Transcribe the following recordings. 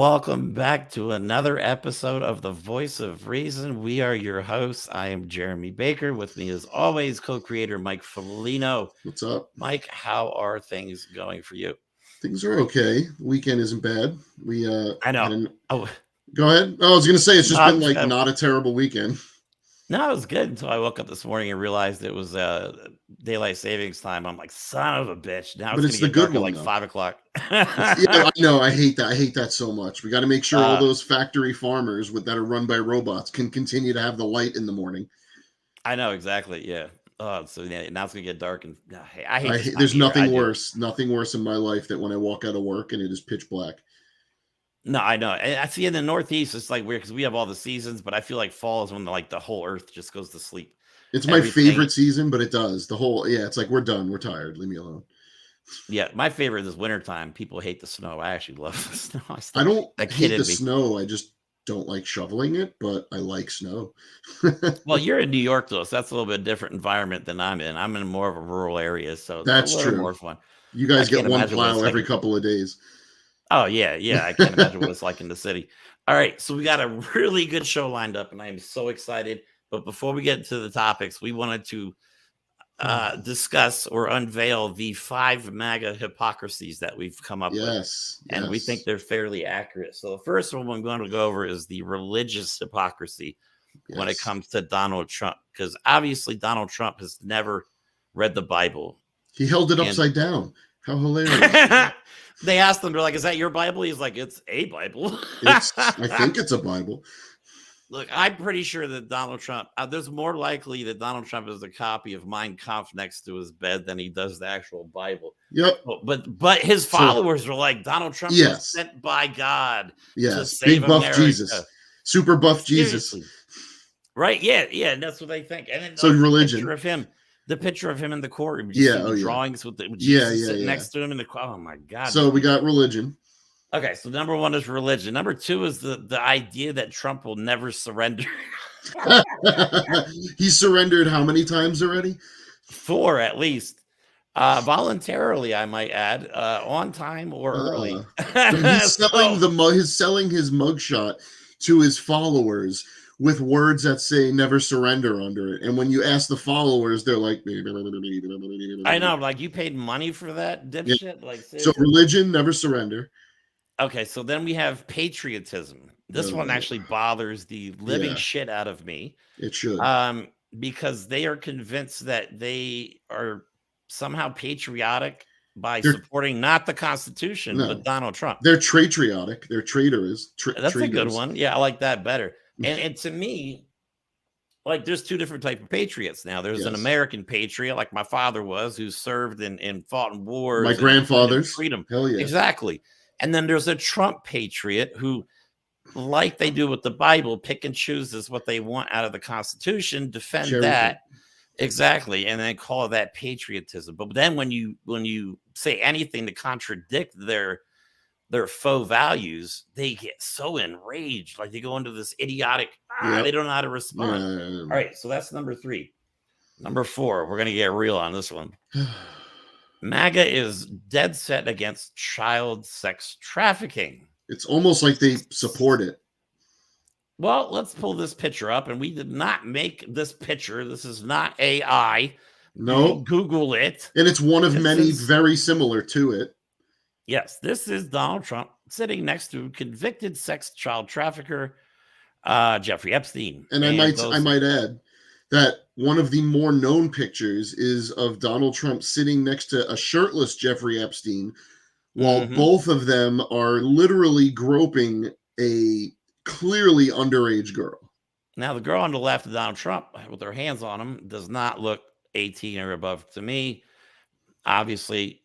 Welcome back to another episode of The Voice of Reason. We are your hosts. I am Jeremy Baker. With me, as always, co-creator Mike Foligno. What's up? Mike, how are things going for you? Things are okay. The weekend isn't bad. We I know. Go ahead. Oh, I was gonna say it's just been like good. not a terrible weekend. No, it was good until I woke up this morning and realized it was daylight savings time. I'm like, son of a bitch. Now But it's it's gonna the get dark good at one, like though. 5:00. Yeah, I know. I hate that. I hate that so much. We got to make sure all those factory farmers that are run by robots can continue to have the light in the morning. I know exactly. Yeah. So yeah, now it's gonna get dark, and I hate this time There's of year. nothing worse. Nothing worse in my life than when I walk out of work and it is pitch black. No, I know. I see in the Northeast, it's like weird because we have all the seasons, but I feel like fall is when the whole earth just goes to sleep. It's my favorite season, but it does. It's like we're done. We're tired. Leave me alone. Yeah, my favorite is wintertime. People hate the snow. I actually love the snow. I don't hate the snow. I just don't like shoveling it, but I like snow. Well, you're in New York, though, so that's a little bit different environment than I'm in. I'm in more of a rural area, so that's it's a little true. more fun. You guys get one plow every couple of days. Oh, yeah. I can't imagine what it's like in the city. All right, so we got a really good show lined up, and I am so excited. But before we get into the topics, we wanted to discuss or unveil the 5 MAGA hypocrisies that we've come up with. And we think they're fairly accurate. So the first one I'm going to go over is the religious hypocrisy when it comes to Donald Trump, because obviously Donald Trump has never read the Bible. He held it upside down. How hilarious. They asked him, they're like, is that your Bible? He's like, it's a Bible. I think it's a Bible. Look, I'm pretty sure that Donald Trump, there's more likely that Donald Trump has a copy of Mein Kampf next to his bed than he does the actual Bible. Yep. But his followers are like, Donald Trump was sent by God to save Big buff America. Jesus. Super buff Jesus. Right? Yeah, that's what they think. And then so religion. The picture of him in the courtroom. Drawings with Jesus sitting next to him in the oh my God. So we got religion. Okay, so number 1 is religion. Number 2 is the idea that Trump will never surrender. He surrendered how many times already? 4 at least. Voluntarily, I might add, on time or early. He's selling his mugshot to his followers with words that say never surrender under it. And when you ask the followers, they're like, I know, like you paid money for that dipshit. Like, so religion, never surrender. Okay, so then we have patriotism. This one actually bothers the living shit out of me. It should. Because they are convinced that they are somehow patriotic by supporting not the Constitution, but Donald Trump. They're tratriotic. They're traitors. That's a good one. Yeah, I like that better. And to me, like there's 2 different types of patriots now. There's an American patriot, like my father was, who served and fought in wars. My grandfather's freedom. Hell yeah. Exactly. And then there's a Trump patriot who, like they do with the Bible, pick and chooses what they want out of the Constitution, defend that. Exactly. And then call that patriotism. But then when you say anything to contradict their faux values, they get so enraged. Like they go into this idiotic, they don't know how to respond. All right. So that's number 3. Number 4, we're going to get real on this one. MAGA is dead set against child sex trafficking. It's almost like they support it. Well, let's pull this picture up. And we did not make this picture. This is not AI. No. Google it. And it's one of many very similar to it. Yes, this is Donald Trump sitting next to convicted sex child trafficker Jeffrey Epstein. And I might add that one of the more known pictures is of Donald Trump sitting next to a shirtless Jeffrey Epstein, while both of them are literally groping a clearly underage girl. Now, the girl on the left of Donald Trump with her hands on him does not look 18 or above to me. Obviously,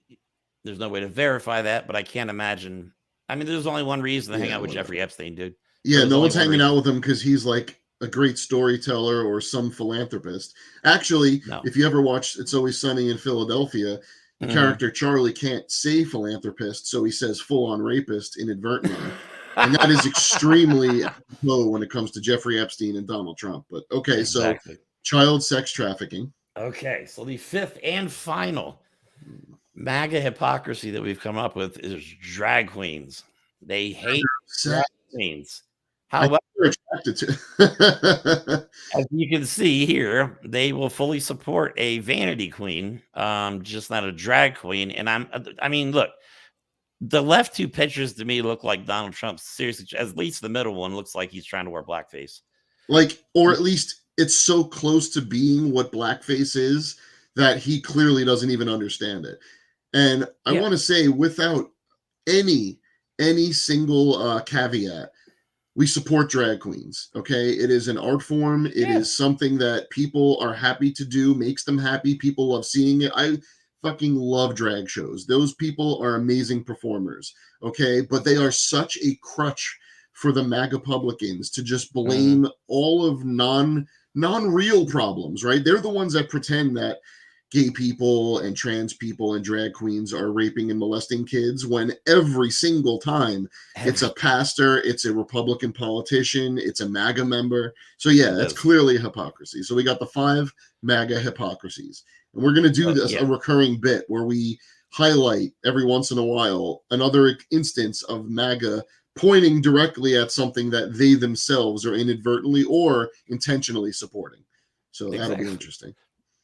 there's no way to verify that, but I can't imagine. I mean, there's only one reason to hang out with Jeffrey Epstein, dude. Yeah, no one's hanging out with him because he's like a great storyteller or some philanthropist. Actually, if you ever watch It's Always Sunny in Philadelphia, the character Charlie can't say philanthropist, so he says full-on rapist inadvertently. And that is extremely low when it comes to Jeffrey Epstein and Donald Trump. But okay, so child sex trafficking. Okay, so the 5th and final MAGA hypocrisy that we've come up with is drag queens. They hate drag queens. I However, attracted to. as you can see here, they will fully support a vanity queen, just not a drag queen. And I mean, look, the left two pictures to me look like Donald Trump. Seriously, at least the middle one looks like he's trying to wear blackface. Like, or at least it's so close to being what blackface is that he clearly doesn't even understand it. And I want to say, without any single caveat, we support drag queens. Okay, it is an art form. It is something that people are happy to do, makes them happy. People love seeing it. I fucking love drag shows. Those people are amazing performers. Okay, but they are such a crutch for the MAGA publicans to just blame all of non-real problems. Right? They're the ones that pretend that gay people and trans people and drag queens are raping and molesting kids, when every single time it's a pastor, it's a Republican politician, it's a MAGA member. So yeah, that's clearly a hypocrisy. So we got the 5 MAGA hypocrisies. And we're going to do this, a recurring bit where we highlight every once in a while another instance of MAGA pointing directly at something that they themselves are inadvertently or intentionally supporting. So that'll be interesting.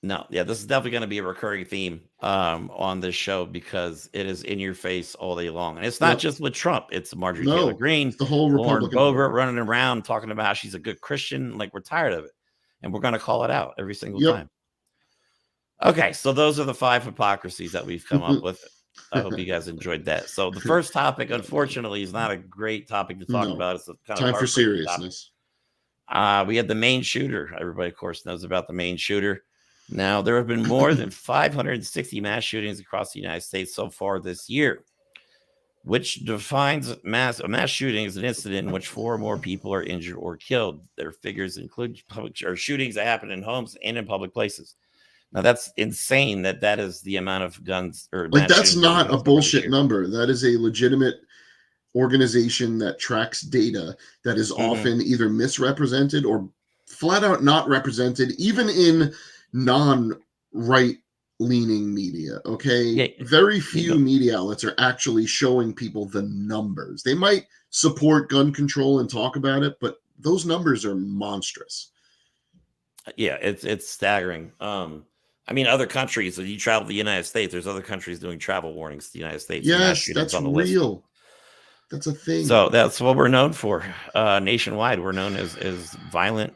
No, this is definitely going to be a recurring theme on this show, because it is in your face all day long. And it's not just with Trump. It's Marjorie Taylor Greene, it's the whole Republican Lauren Boebert running around talking about how she's a good Christian. Like, we're tired of it. And we're going to call it out every single time. Okay, so those are the 5 hypocrisies that we've come up with. I hope you guys enjoyed that. So the first topic, unfortunately, is not a great topic to talk about. It's a kind of time for seriousness. We had the Maine shooter. Everybody, of course, knows about the Maine shooter. Now, there have been more than 560 mass shootings across the United States so far this year, which defines a mass shooting as an incident in which 4 or more people are injured or killed. Their figures include shootings that happen in homes and in public places. Now, that's insane that is the amount of guns. Like, that's not a bullshit number. That is a legitimate organization that tracks data that is often either misrepresented or flat out not represented, even in non-right leaning media. Okay, very few media outlets are actually showing people the numbers. They might support gun control and talk about it, but those numbers are monstrous. Yeah, it's staggering. I mean, other countries, if you travel to the United States, there's other countries doing travel warnings to the United States. Yes, that's on the real list. That's a thing. So that's what we're known for. Nationwide, we're known as violent,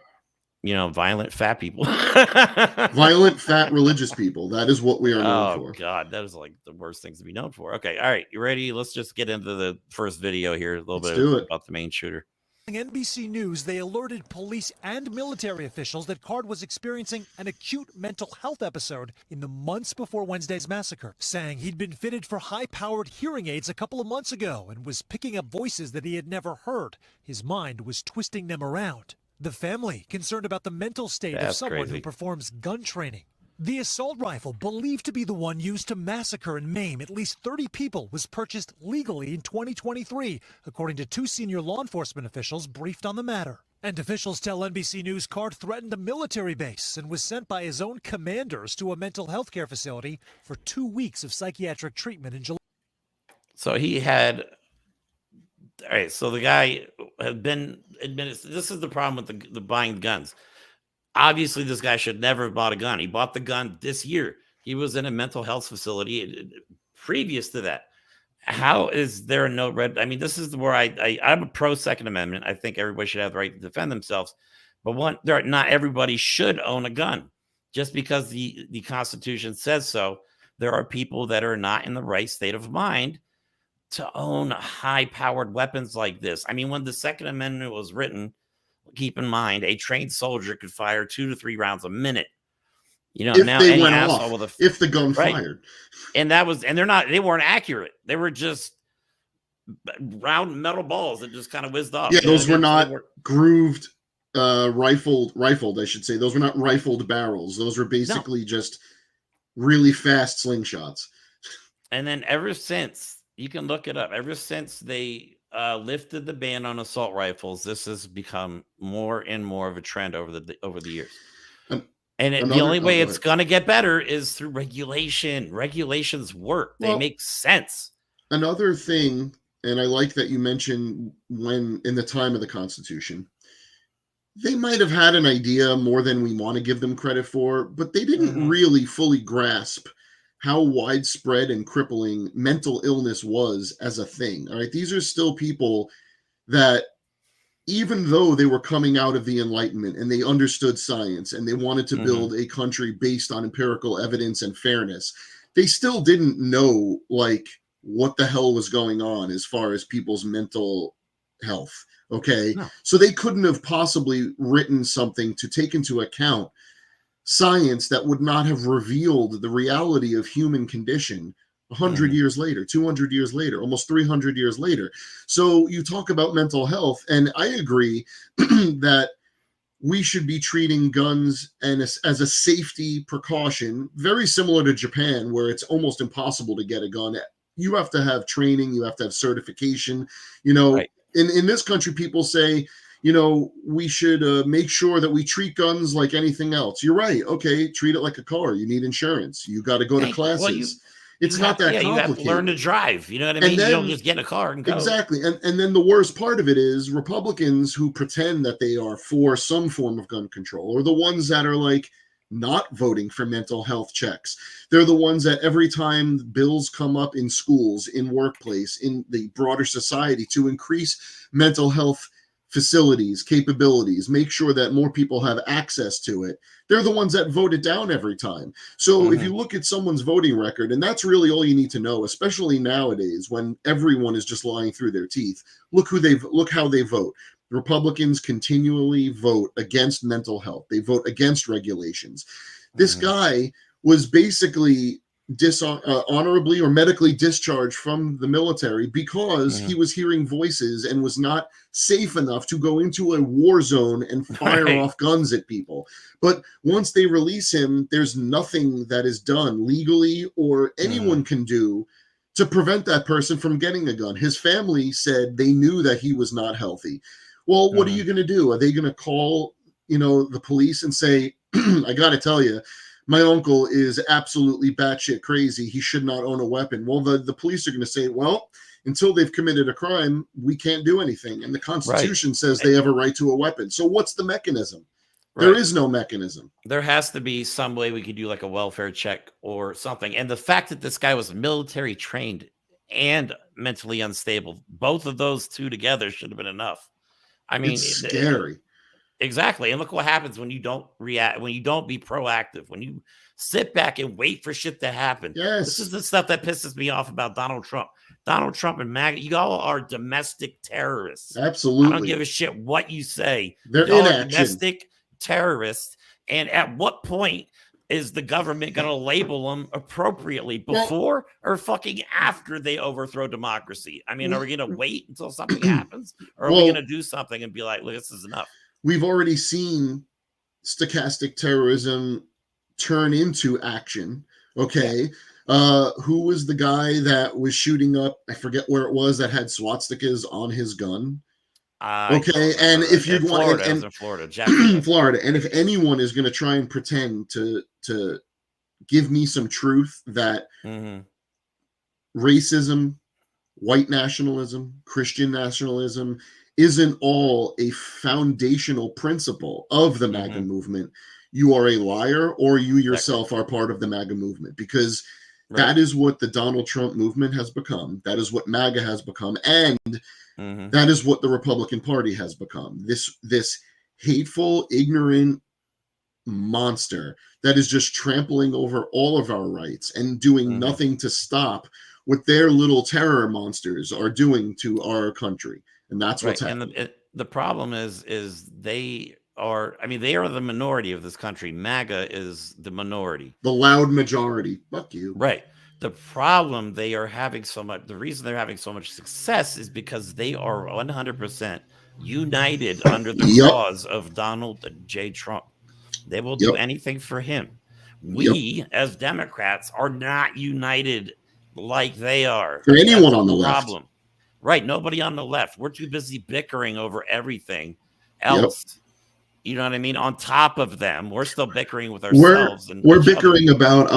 violent fat people. Violent, fat, religious people. That is what we are known for. Oh, God. That is like the worst things to be known for. Okay. All right. You ready? Let's just get into the first video here. A little bit about the Maine shooter. NBC News, they alerted police and military officials that Card was experiencing an acute mental health episode in the months before Wednesday's massacre, saying he'd been fitted for high-powered hearing aids a couple of months ago and was picking up voices that he had never heard. His mind was twisting them around. The family concerned about the mental state of someone who performs gun training. The assault rifle, believed to be the one used to massacre and maim at least 30 people, was purchased legally in 2023, according to 2 senior law enforcement officials briefed on the matter. And officials tell NBC News Card threatened a military base and was sent by his own commanders to a mental health care facility for 2 weeks of psychiatric treatment in July. So he had... All right, so the guy had been admitted... This is the problem with the buying guns. Obviously, this guy should never have bought a gun. He bought the gun this year. He was in a mental health facility previous to that. How is there no red? I mean, this is where I'm a pro Second Amendment. I think everybody should have the right to defend themselves. But not everybody should own a gun. Just because the Constitution says so, there are people that are not in the right state of mind to own high-powered weapons like this. I mean, when the Second Amendment was written, keep in mind, a trained soldier could fire 2 to 3 rounds a minute. If now they went off, if the gun fired, and they weren't accurate. They were just round metal balls that just kind of whizzed off. Yeah, those were not grooved, rifled. I should say those were not rifled barrels. Those were basically just really fast slingshots. And then ever since, you can look it up. Ever since they lifted the ban on assault rifles, this has become more and more of a trend over the years. The only way it's going to get better is through regulation. Regulations work. They make sense. Another thing, and I like that you mentioned when in the time of the Constitution, they might have had an idea more than we want to give them credit for, but they didn't really fully grasp how widespread and crippling mental illness was as a thing. All right. These are still people that, even though they were coming out of the Enlightenment and they understood science and they wanted to build a country based on empirical evidence and fairness, they still didn't know like what the hell was going on as far as people's mental health. Okay. No. So they couldn't have possibly written something to take into account science that would not have revealed the reality of human condition 100 years later, 200 years later, almost 300 years later. So you talk about mental health, and I agree that we should be treating guns and as a safety precaution, very similar to Japan, where it's almost impossible to get a gun. You have to have training, you have to have certification. You know, in this country, people say, you know, we should make sure that we treat guns like anything else. You're right. Okay, treat it like a car. You need insurance. You got to go to classes. Well, it's not that complicated. You have to learn to drive. You know what I mean? And then, you don't just get in a car and go. Exactly. And then the worst part of it is Republicans who pretend that they are for some form of gun control, or the ones that are like not voting for mental health checks. They're the ones that every time bills come up in schools, in workplace, in the broader society to increase mental health facilities, capabilities, make sure that more people have access to it, they're the ones that vote it down every time. So if you look at someone's voting record, and that's really all you need to know, especially nowadays when everyone is just lying through their teeth, look how they vote. Republicans continually vote against mental health. They vote against regulations. This guy was basically honorably or medically discharged from the military because he was hearing voices and was not safe enough to go into a war zone and fire off guns at people. But once they release him, there's nothing that is done legally or anyone can do to prevent that person from getting a gun. His family said they knew that he was not healthy. Well, what are you going to do? Are they going to call, the police and say, I got to tell you, my uncle is absolutely batshit crazy. He should not own a weapon. Well, the police are going to say, well, until they've committed a crime, we can't do anything. And the Constitution says they have a right to a weapon. So what's the mechanism? There is no mechanism. There has to be some way we could do like a welfare check or something. And the fact that this guy was military trained and mentally unstable, both of those two together should have been enough. I mean, it's scary. Exactly. And look what happens when you don't react, when you don't be proactive, when you sit back and wait for shit to happen. Yes. This is the stuff that pisses me off about Donald Trump. Donald Trump and MAGA, you all are domestic terrorists. Absolutely. I don't give a shit what you say. They're inaction. Domestic terrorists. And at what point is the government going to label them appropriately, before or fucking after they overthrow democracy? I mean, are we going to wait until something happens, or are we going to do something and be like, look, this is enough? We've already seen stochastic terrorism turn into action. Okay. Who was the guy that was shooting up? I forget where it was, that had swastikas on his gun. Okay. And if you want, Florida, and if anyone is going to try and pretend to give me some truth that racism, white nationalism, Christian nationalism isn't all a foundational principle of the MAGA movement, you are a liar, or you yourself are part of the MAGA movement, because that is what the Donald Trump movement has become. That is what MAGA has become. And that is what the Republican Party has become. This hateful, ignorant monster that is just trampling over all of our rights and doing nothing to stop what their little terror monsters are doing to our country. And that's what's happening. And the problem is they are the minority of this country. MAGA is the minority. The loud majority. Fuck you. Right. The problem the reason they're having so much success is because they are 100% united under the cause of Donald J. Trump. They will do anything for him. We, as Democrats, are not united like they are. For anyone on the left. Right. Nobody on the left. We're too busy bickering over everything else. You know what I mean? On top of them, we're still bickering with ourselves. We're bickering about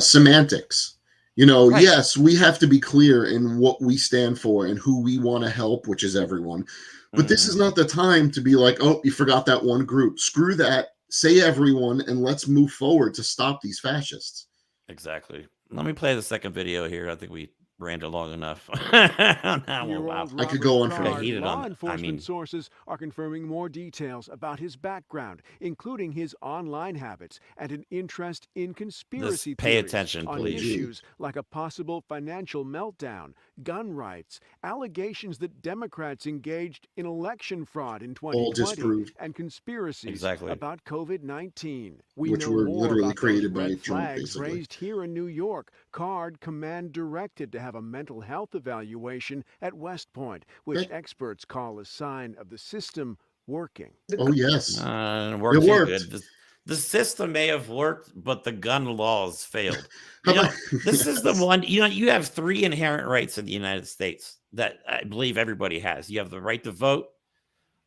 semantics. You know, right. Yes, we have to be clear in what we stand for and who we want to help, which is everyone. But this is not the time to be like, oh, you forgot that one group. Screw that. Say everyone, and let's move forward to stop these fascists. Exactly. Let me play the second video here. I think we ran it long enough. I could go on for law enforcement sources are confirming more details about his background, including his online habits and an interest in conspiracy theories on issues like a possible financial meltdown, gun rights, allegations that Democrats engaged in election fraud in 2020, and conspiracies about COVID-19. Which were literally created by Trump, basically. Raised here in New York, Card command directed to have a mental health evaluation at West Point, which experts call a sign of the system working. Oh, yes. It worked. Good. The system may have worked, but the gun laws failed. You know, this is the one, you know, you have 3 inherent rights in the United States that I believe everybody has. You have the right to vote,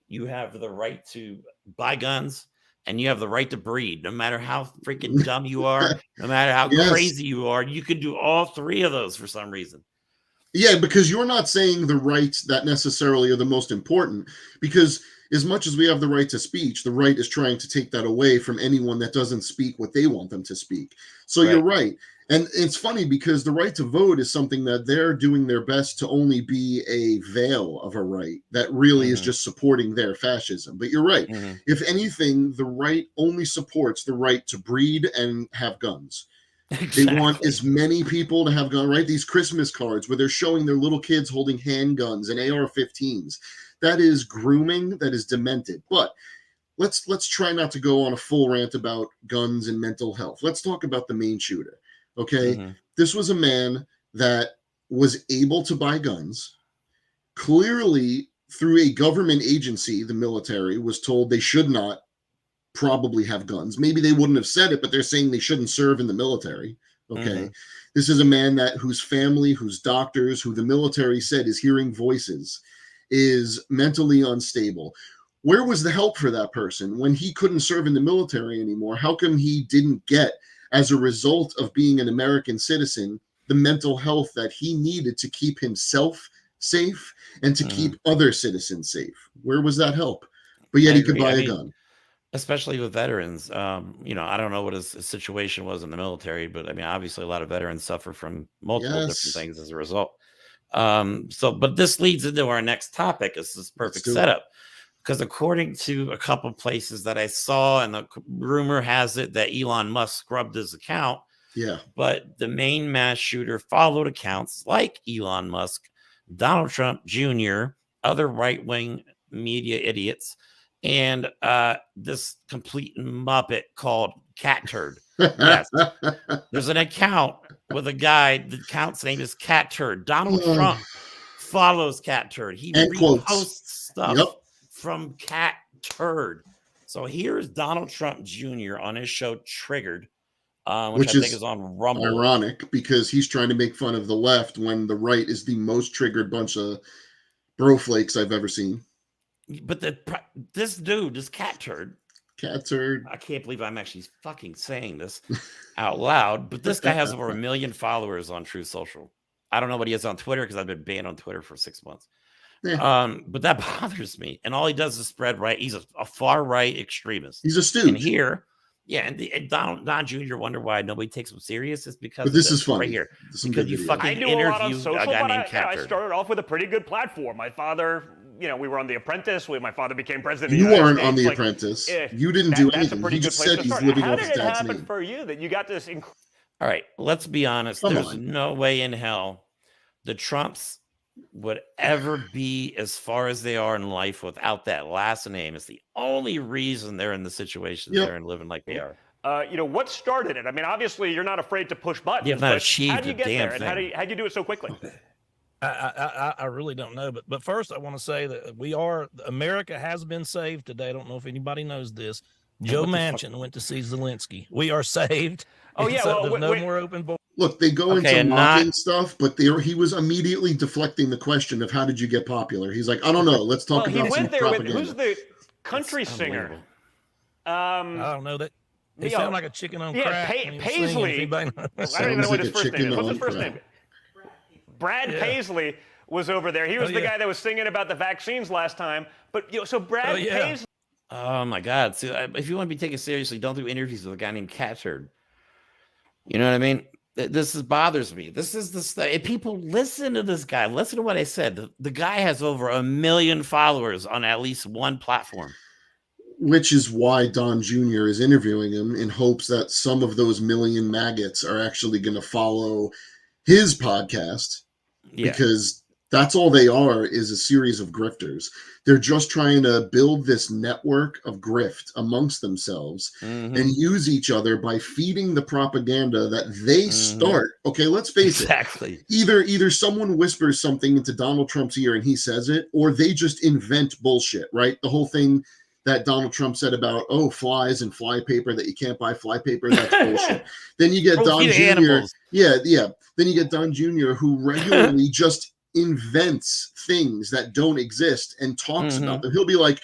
you have the right to buy guns, and you have the right to breed. No matter how freaking dumb you are, no matter how crazy you are, you can do all 3 of those for some reason. Yeah, because you're not saying the rights that necessarily are the most important, because as much as we have the right to speech, the right is trying to take that away from anyone that doesn't speak what they want them to speak. So you're right. And it's funny because the right to vote is something that they're doing their best to only be a veil of a right that really is just supporting their fascism. But you're right. If anything, the right only supports the right to breed and have guns. They want as many people to have guns, right? These Christmas cards where they're showing their little kids holding handguns and AR-15s. That is grooming. That is demented. But let's try not to go on a full rant about guns and mental health. Let's talk about the Maine shooter. Okay, this was a man that was able to buy guns. Clearly, through a government agency, the military was told they should not probably have guns. Maybe they wouldn't have said it, but they're saying they shouldn't serve in the military. Okay, this is a man whose family, whose doctors, who the military said is hearing voices, is mentally unstable. Where was the help for that person when he couldn't serve in the military anymore? How come he didn't get, as a result of being an American citizen, the mental health that he needed to keep himself safe and to keep other citizens safe? Where was that help? But yet he could buy a gun. Especially with veterans. You know, I don't know what his situation was in the military, but I mean, obviously a lot of veterans suffer from multiple different things as a result. But this leads into our next topic. This is perfect setup. Because according to a couple of places that I saw, and the rumor has it that Elon Musk scrubbed his account. Yeah. But the Maine mass shooter followed accounts like Elon Musk, Donald Trump Jr., other right-wing media idiots, and this complete muppet called Cat Turd. Yes. There's an account with a guy. The account's name is Cat Turd. Donald Trump follows Cat Turd. He reposts stuff from Cat Turd. So here's Donald Trump Jr. on his show Triggered, which I think is on Rumble. Ironic because he's trying to make fun of the left when the right is the most triggered bunch of bro flakes I've ever seen. But this dude, this Cat Turd. Cat Turd. I can't believe I'm actually fucking saying this out loud, but this guy has over 1 million followers on True Social. I don't know what he has on Twitter because I've been banned on Twitter for 6 months. Yeah. But that bothers me. And all he does is spread right. He's a far right extremist. He's a stooge. And here, and Don Jr. wonder why nobody takes him serious. It's because this is funny. Right here. Because you fucking interview a guy named Cat Turd. I started off with a pretty good platform. My father, you know, we were on The Apprentice. My father became president. You weren't on The Apprentice. You didn't do anything. He just said he's living off his dad's name. How did it happen for you that you got this? All right, let's be honest. There's no way in hell the Trumps would ever be as far as they are in life without that last name. It's the only reason they're in the situation they're in, living like they are. You know, what started it? I mean, obviously, you're not afraid to push buttons. You've not achieved how do you get there? Thing. And how'd you do it so quickly? I really don't know. But first, I want to say that America has been saved today. I don't know if anybody knows this. Joe Manchin went to see Zelensky. We are saved. Oh, yeah. So there's no more open borders. Look, they go into mocking stuff, but he was immediately deflecting the question of how did you get popular? He's like, I don't know. Let's talk about some propaganda. Who's the country singer? I don't know that. He sounded like a chicken on crack. Paisley. I don't even know what his first name is. What's his first name? Brad Paisley was over there. He was the guy that was singing about the vaccines last time. But so Brad Paisley. Oh my God! So if you want to be taken seriously, don't do interviews with a guy named Turd. You know what I mean? This bothers me. This is the stuff. If people listen to this guy, listen to what I said. The guy has over 1 million followers on at least one platform. Which is why Don Jr. is interviewing him in hopes that some of those million maggots are actually going to follow his podcast. Yeah. Because that's all they are, is a series of grifters. They're just trying to build this network of grift amongst themselves and use each other by feeding the propaganda that they start. Okay, let's face it. Either someone whispers something into Donald Trump's ear and he says it, or they just invent bullshit, right? The whole thing that Donald Trump said about, flies and fly paper, that you can't buy fly paper, that's bullshit. Then you get Don Jr. Animals. Yeah. Then you get Don Jr., who regularly just invents things that don't exist and talks about them. He'll be like,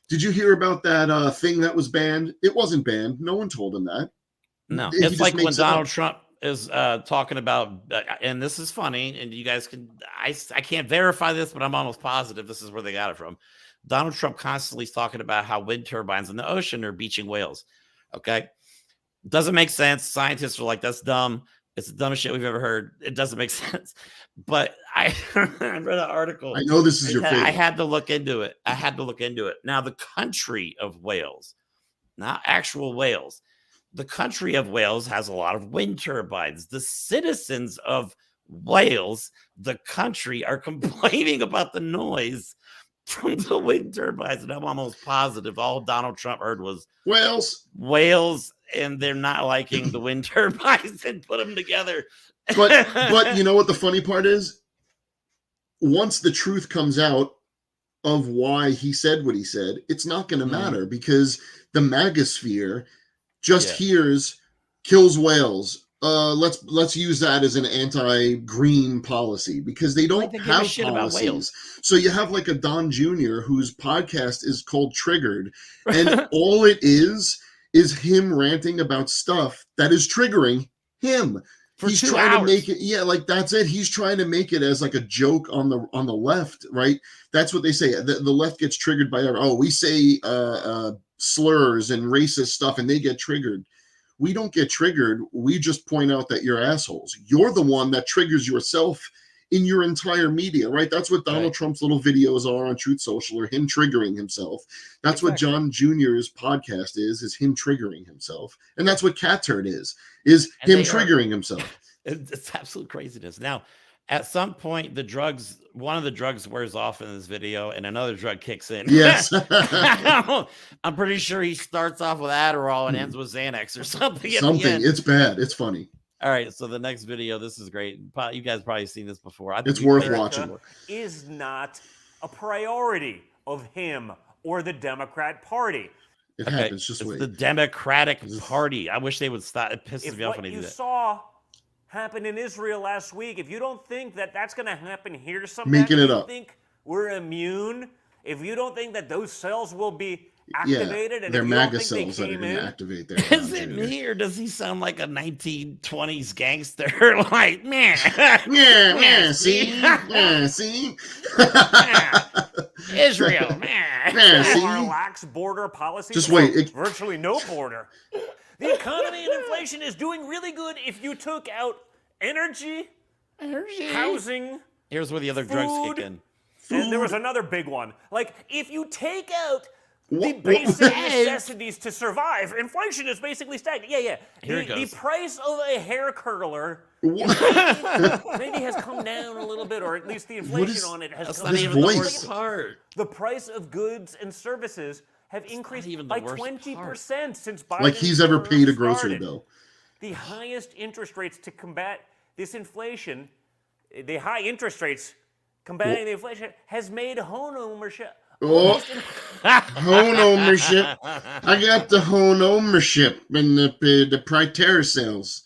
did you hear about that thing that was banned? It wasn't banned. No one told him that. No, it's like when Donald Trump is talking about, and this is funny, and you guys can, I can't verify this, but I'm almost positive this is where they got it from. Donald Trump constantly is talking about how wind turbines in the ocean are beaching whales. Okay. Doesn't make sense. Scientists are like, that's dumb. It's the dumbest shit we've ever heard. It doesn't make sense. But I read an article. I know this is your favorite. I had to look into it. Now, the country of Wales, not actual Wales, the country of Wales has a lot of wind turbines. The citizens of Wales, the country, are complaining about the noise from the wind turbines. And I'm almost positive all Donald Trump heard was Wales. And they're not liking the wind turbines and put them together. But you know what the funny part is? Once the truth comes out of why he said what he said, it's not going to matter, because the magosphere just hears kills whales. Let's use that as an anti-green policy, because they don't have policies. So you have like a Don Jr. whose podcast is called Triggered, and all it is him ranting about stuff that is triggering him. He's trying to make it, that's it. He's trying to make it as like a joke on the left, right? That's what they say. The left gets triggered by, we say slurs and racist stuff, and they get triggered. We don't get triggered. We just point out that you're assholes. You're the one that triggers yourself in your entire media, right? That's what Donald Trump's little videos are on Truth Social, or him triggering himself. That's what John Jr.'s podcast is him triggering himself. And that's what Turd is him triggering himself. It's absolute craziness. Now, at some point, one of the drugs wears off in this video and another drug kicks in. Yes. I'm pretty sure he starts off with Adderall and ends with Xanax or something. It's bad. It's funny. All right, so the next video, this is great. You guys probably seen this before. It's worth watching. Is not a priority of him or the Democrat Party. It happens. Just wait. The Democratic Party. I wish they would stop. It pisses me off when they do that. What you saw happen in Israel last week, if you don't think that that's going to happen here someday, making it up. If you think we're immune, if you don't think that those cells will be activated, and they're if you MAGA don't think cells that are going to activate there. Is it me, or does he sound like a 1920s gangster? Like, man, see, Israel, see, our lax border policy. Just wait, virtually no border. The economy and inflation is doing really good if you took out energy, housing. Here's where the other drugs kick in. And there was another big one. Like, if you take out the basic necessities to survive, inflation is basically stagnant. Here it goes. The price of a hair curler maybe has come down a little bit, or at least the inflation on it has come down. The worst part. The price of goods and services have increased by 20% since Biden like he's ever paid a grocery bill. The highest interest rates to combat this inflation, the high interest rates combating the inflation, has made home ownership. Home ownership. I got the home ownership and the prior sales.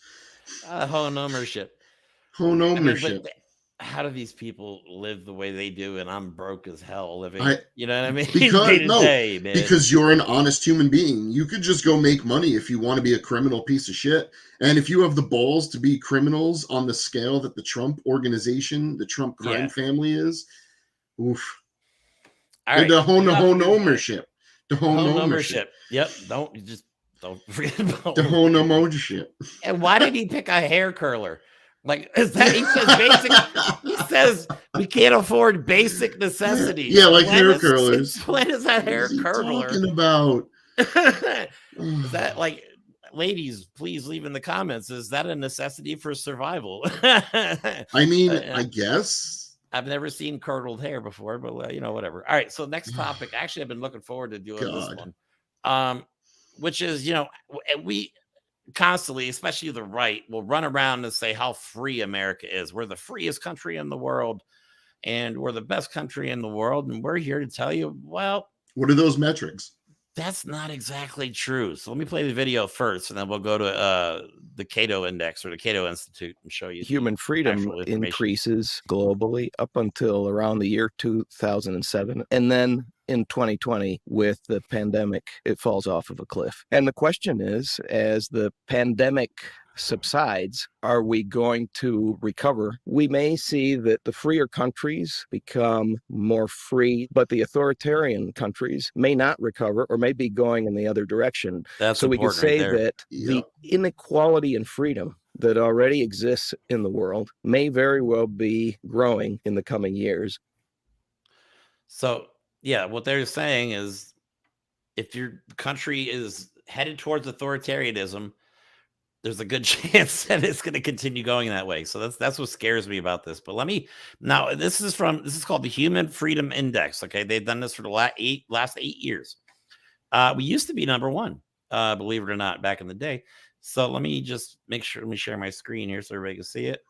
Home ownership. Home ownership. how do these people live the way they do, and I'm broke as hell living, you know what I mean? Because, day to day, man. Because you're an honest human being. You could just go make money if you want to be a criminal piece of shit. And if you have the balls to be criminals on the scale that the Trump organization, the Trump crime family is, oof. All right. The homeownership. The homeownership. Yep. Don't forget about the homeownership. And why did he pick a hair curler? Like, is that he says basic? He says we can't afford basic necessities. Yeah, like hair curlers. When is that hair curler talking about? Is that like, ladies, please leave in the comments. Is that a necessity for survival? I mean, I guess. I've never seen curdled hair before, but whatever. All right, so next topic. Actually, I've been looking forward to doing this one, which is, we constantly, especially the right, will run around and say how free America is. We're the freest country in the world, and we're the best country in the world. And we're here to tell you, well, what are those metrics? That's not exactly true. So let me play the video first, and then we'll go to the Cato Index or the Cato Institute and show you human freedom increases globally up until around the year 2007. And then in 2020, with the pandemic, it falls off of a cliff. And the question is, as the pandemic subsides, are we going to recover? We may see that the freer countries become more free, but the authoritarian countries may not recover or may be going in the other direction. So we can say that the inequality in freedom that already exists in the world may very well be growing in the coming years. So, yeah, what they're saying is if your country is headed towards authoritarianism, there's a good chance that it's going to continue going that way. So that's what scares me about this. But this is called the Human Freedom Index. Okay, they've done this for the last 8 years. We used to be number one, believe it or not, back in the day. So let me just make sure. Let me share my screen here so everybody can see it.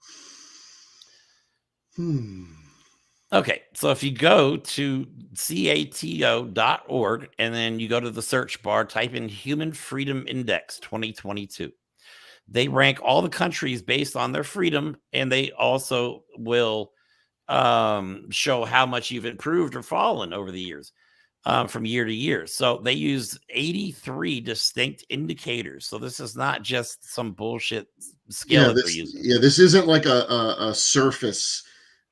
Okay, so if you go to cato.org and then you go to the search bar, type in Human Freedom Index 2022. They rank all the countries based on their freedom, and they also will show how much you've improved or fallen over the years from year to year. So they use 83 distinct indicators. So this is not just some bullshit scale that they're using. Yeah, this isn't like a surface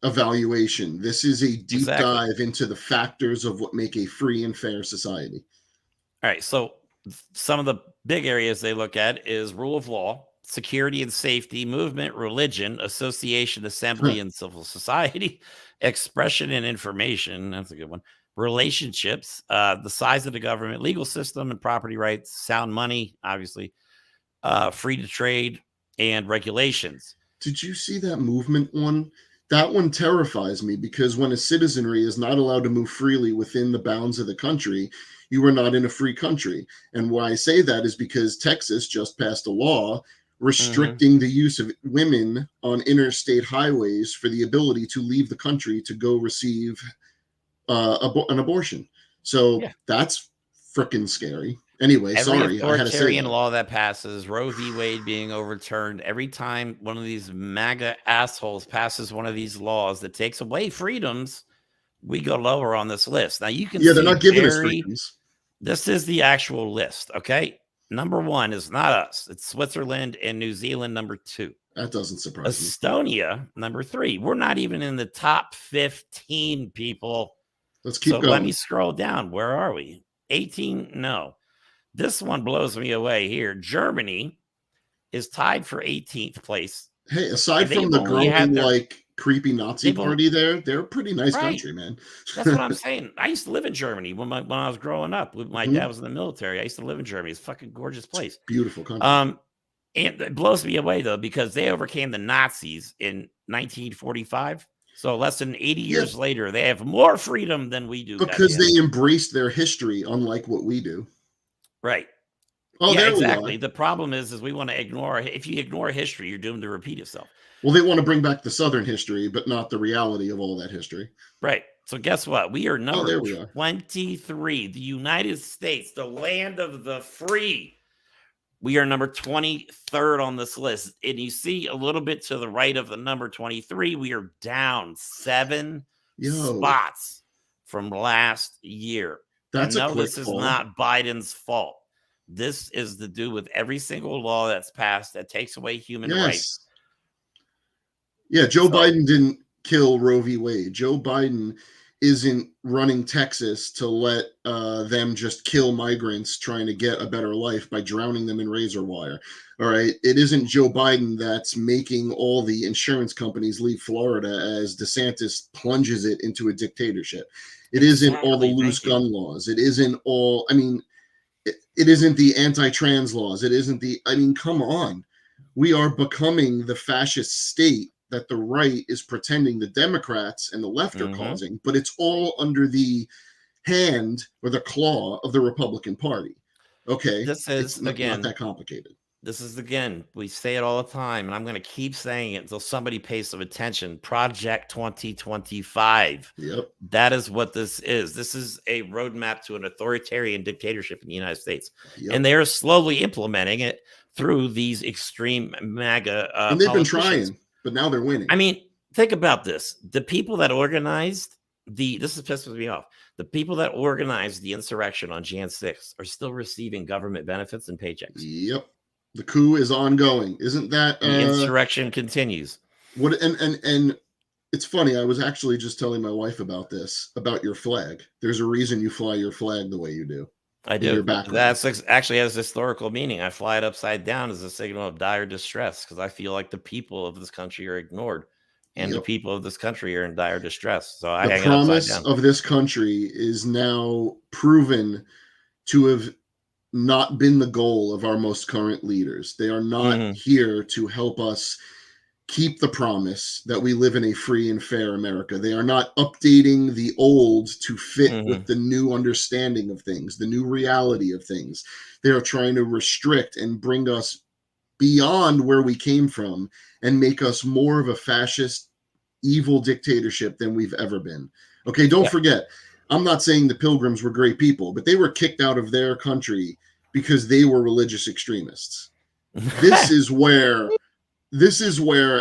evaluation. This is a deep dive into the factors of what make a free and fair society. All right, so some of the big areas they look at is rule of law, security and safety, movement, religion, association, assembly, and civil society, expression and information. That's a good one. Relationships, the size of the government, legal system and property rights, sound money, obviously, free to trade, and regulations. Did you see that movement one? That one terrifies me because when a citizenry is not allowed to move freely within the bounds of the country, you are not in a free country. And why I say that is because Texas just passed a law restricting the use of women on interstate highways for the ability to leave the country to go receive an abortion. So that's freaking scary. Anyway, every authoritarian law that passes, Roe v. Wade being overturned, every time one of these MAGA assholes passes one of these laws that takes away freedoms, we go lower on this list. Now you can see they're not giving us freedoms. This is the actual list, okay? Number 1 is not us. It's Switzerland and New Zealand, number 2. That doesn't surprise Estonia, number 3. We're not even in the top 15 people. Let's keep going. Let me scroll down. Where are we? 18? No. This one blows me away here. Germany is tied for 18th place. Hey, aside from the growing, creepy Nazi party there, they're a pretty nice country, man. That's what I'm saying. I used to live in Germany when I was growing up. My dad was in the military. I used to live in Germany. It's a fucking gorgeous place. Beautiful country. And it blows me away, though, because they overcame the Nazis in 1945. So less than 80 years later, they have more freedom than we do. Because they embraced their history, unlike what we do. Right. Oh, yeah, exactly. The problem is we want to ignore. If you ignore history, you're doomed to repeat itself. Well, they want to bring back the Southern history, but not the reality of all that history. Right. So guess what? We are number 23. The United States, the land of the free. We are number 23rd on this list. And you see a little bit to the right of the number 23, we are down 7 spots from last year. That's no, this is not Biden's fault. This is to do with every single law that's passed that takes away human rights. Yeah, Joe Biden didn't kill Roe v. Wade. Joe Biden isn't running Texas to let them just kill migrants trying to get a better life by drowning them in razor wire. All right. It isn't Joe Biden that's making all the insurance companies leave Florida as DeSantis plunges it into a dictatorship. It isn't all the loose gun laws. It isn't all, I mean, it isn't the anti-trans laws. It isn't the, I mean, come on. We are becoming the fascist state that the right is pretending the Democrats and the left are causing, but it's all under the hand or the claw of the Republican Party. Okay. This is, again, not that complicated. This is, again, we say it all the time, and I'm going to keep saying it until somebody pays some attention. Project 2025. Yep. That is what this is. This is a roadmap to an authoritarian dictatorship in the United States. Yep. And they're slowly implementing it through these extreme MAGA and they've been trying, but now they're winning. I mean, think about this. The people that organized this is pissing me off. The people that organized the insurrection on Jan 6 are still receiving government benefits and paychecks. Yep. The coup is ongoing. Isn't that the insurrection continues? What and it's funny. I was actually just telling my wife about this, about your flag. There's a reason you fly your flag the way you do. I do. That's actually has historical meaning. I fly it upside down as a signal of dire distress because I feel like the people of this country are ignored, and the people of this country are in dire distress. So I hang it upside down. The promise of this country is now proven to have not been the goal of our most current leaders. They are not here to help us keep the promise that we live in a free and fair America. They are not updating the old to fit with the new understanding of things, the new reality of things. They are trying to restrict and bring us beyond where we came from and make us more of a fascist, evil dictatorship than we've ever been. Okay, don't forget, I'm not saying the Pilgrims were great people, but they were kicked out of their country because they were religious extremists. This is where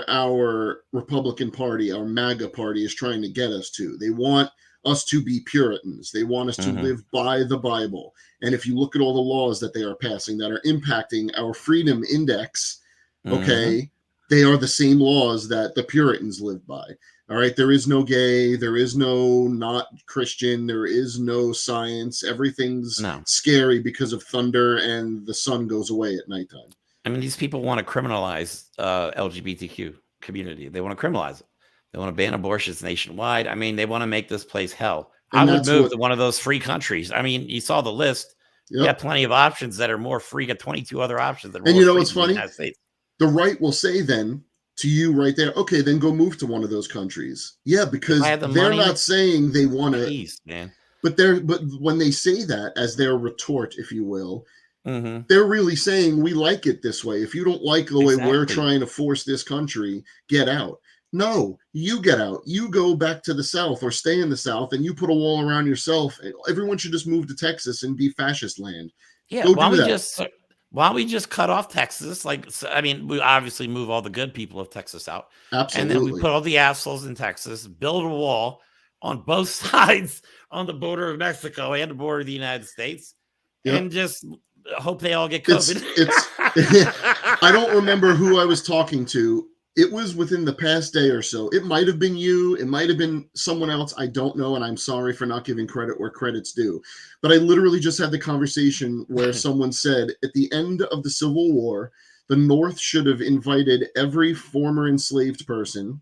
our Republican Party, our MAGA party, is trying to get us to. They want us to be Puritans. They want us to live by the Bible. And if you look at all the laws that they are passing that are impacting our freedom index, okay, they are the same laws that the Puritans lived by. All right, there is no gay, there is no not Christian, there is no science. Everything's scary because of thunder and the sun goes away at nighttime. I mean, these people want to criminalize LGBTQ community. They want to criminalize it. They want to ban abortions nationwide. I mean, they want to make this place hell. I would move to one of those free countries. I mean, you saw the list. You got plenty of options that are more free. You got 22 other options that are more free. And you know what's funny? The right will say then to you right there, okay, then go move to one of those countries. Yeah, because they're not saying they want to, man. But when they say that as their retort, if you will, they're really saying we like it this way. If you don't like the way we're trying to force this country, get out. No, you get out. You go back to the South or stay in the South and you put a wall around yourself. Everyone should just move to Texas and be fascist land. Yeah, why don't we just cut off Texas? Like, I mean, we obviously move all the good people of Texas out. Absolutely. And then we put all the assholes in Texas, build a wall on both sides on the border of Mexico and the border of the United States, and just hope they all get COVID. I don't remember who I was talking to. It was within the past day or so. It might have been you. It might have been someone else. I don't know. And I'm sorry for not giving credit where credit's due. But I literally just had the conversation where someone said at the end of the Civil War, the North should have invited every former enslaved person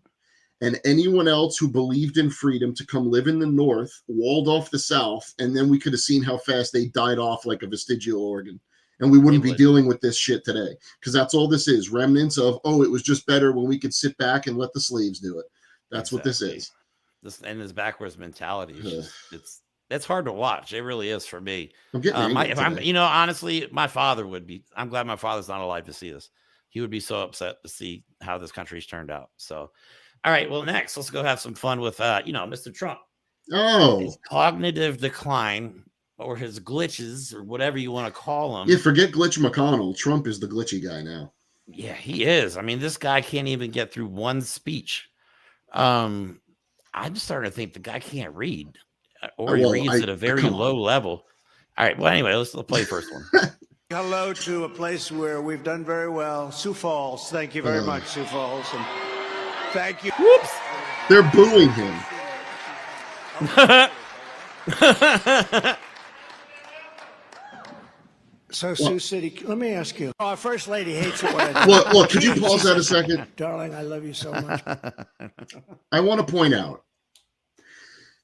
and anyone else who believed in freedom to come live in the North, walled off the South, and then we could have seen how fast they died off like a vestigial organ. And we wouldn't be dealing with this shit today, because that's all this is. Remnants of, it was just better when we could sit back and let the slaves do it. That's what this is. This backwards mentality. It's hard to watch. It really is for me. I'm getting honestly, my father would be. I'm glad my father's not alive to see this. He would be so upset to see how this country's turned out. So, all right. Well, next, let's go have some fun with Mr. Trump. Oh, his cognitive decline or his glitches or whatever you want to call him. Yeah, forget Glitch McConnell. Trump is the glitchy guy now. Yeah, he is. I mean, this guy can't even get through one speech. I'm starting to think the guy can't read, or he reads at a very low level. All right. Well, anyway, let's play the first one. Hello to a place where we've done very well, Sioux Falls. Thank you very much, Sioux Falls, and thank you. Whoops! They're booing him. So, Sioux City, let me ask you. Our First Lady hates it when I do. Look, could you pause that a second? Darling, I love you so much. I want to point out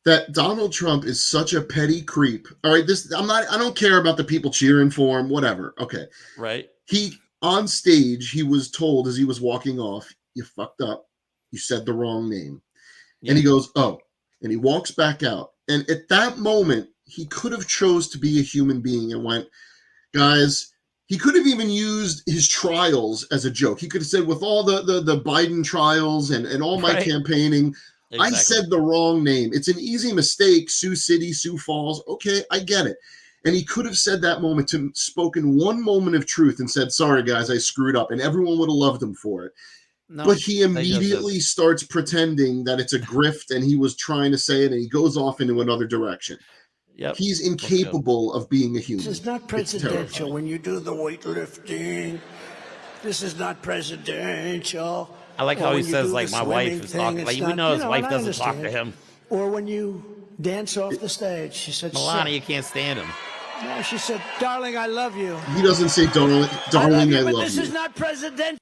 that Donald Trump is such a petty creep. All right, I don't care about the people cheering for him, whatever. Okay. Right. On stage, he was told as he was walking off, you fucked up. You said the wrong name. Yeah. And he goes, oh, and he walks back out. And at that moment, he could have chose to be a human being and went, guys, he could have even used his trials as a joke. He could have said, with all the Biden trials and all my campaigning, exactly. I said the wrong name. It's an easy mistake. Sioux City, Sioux Falls. Okay, I get it. And he could have said that moment, spoken one moment of truth and said, sorry, guys, I screwed up. And everyone would have loved him for it. No, but he immediately starts pretending that it's a grift and he was trying to say it, and he goes off into another direction. Yep. He's incapable of being a human. This is not presidential when you do the weightlifting. This is not presidential. I like how he says, like, my wife is talking. Like, we know his wife doesn't talk to him. Or when you dance off the stage, she said, Melania can't stand him. No, she said, darling, I love you. He doesn't say, darling, I love you. This is not presidential.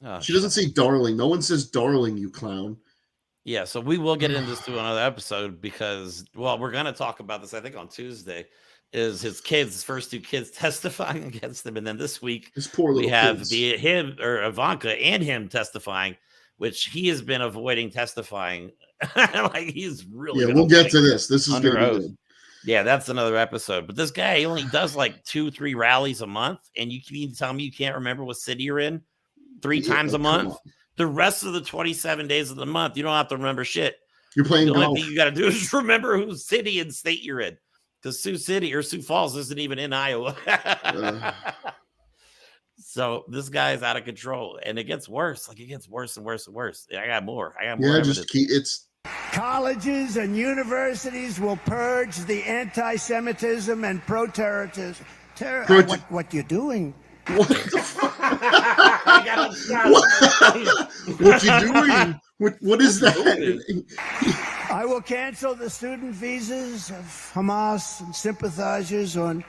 Oh, she doesn't say darling. No one says darling, you clown. Yeah, so we will get into this through another episode because, well, we're going to talk about this, I think, on Tuesday, is his first two kids testifying against him. And then this week, we have Ivanka and him testifying, which he has been avoiding testifying. Like, he's really we'll get to this. This is going to be good. Yeah, that's another episode. But this guy, he only does like 2-3 rallies a month. And you can tell me you can't remember what city you're in 3 times a month. The rest of the 27 days of the month, you don't have to remember shit. You're playing golf. The only thing you got to do is remember whose city and state you're in. Because Sioux City or Sioux Falls isn't even in Iowa. So this guy's out of control. And it gets worse. Like, it gets worse and worse and worse. I got more. It's colleges and universities will purge the anti-Semitism and pro-terrorism. What you're doing? What the fuck? What you doing? What is that? I will cancel the student visas of Hamas and sympathizers on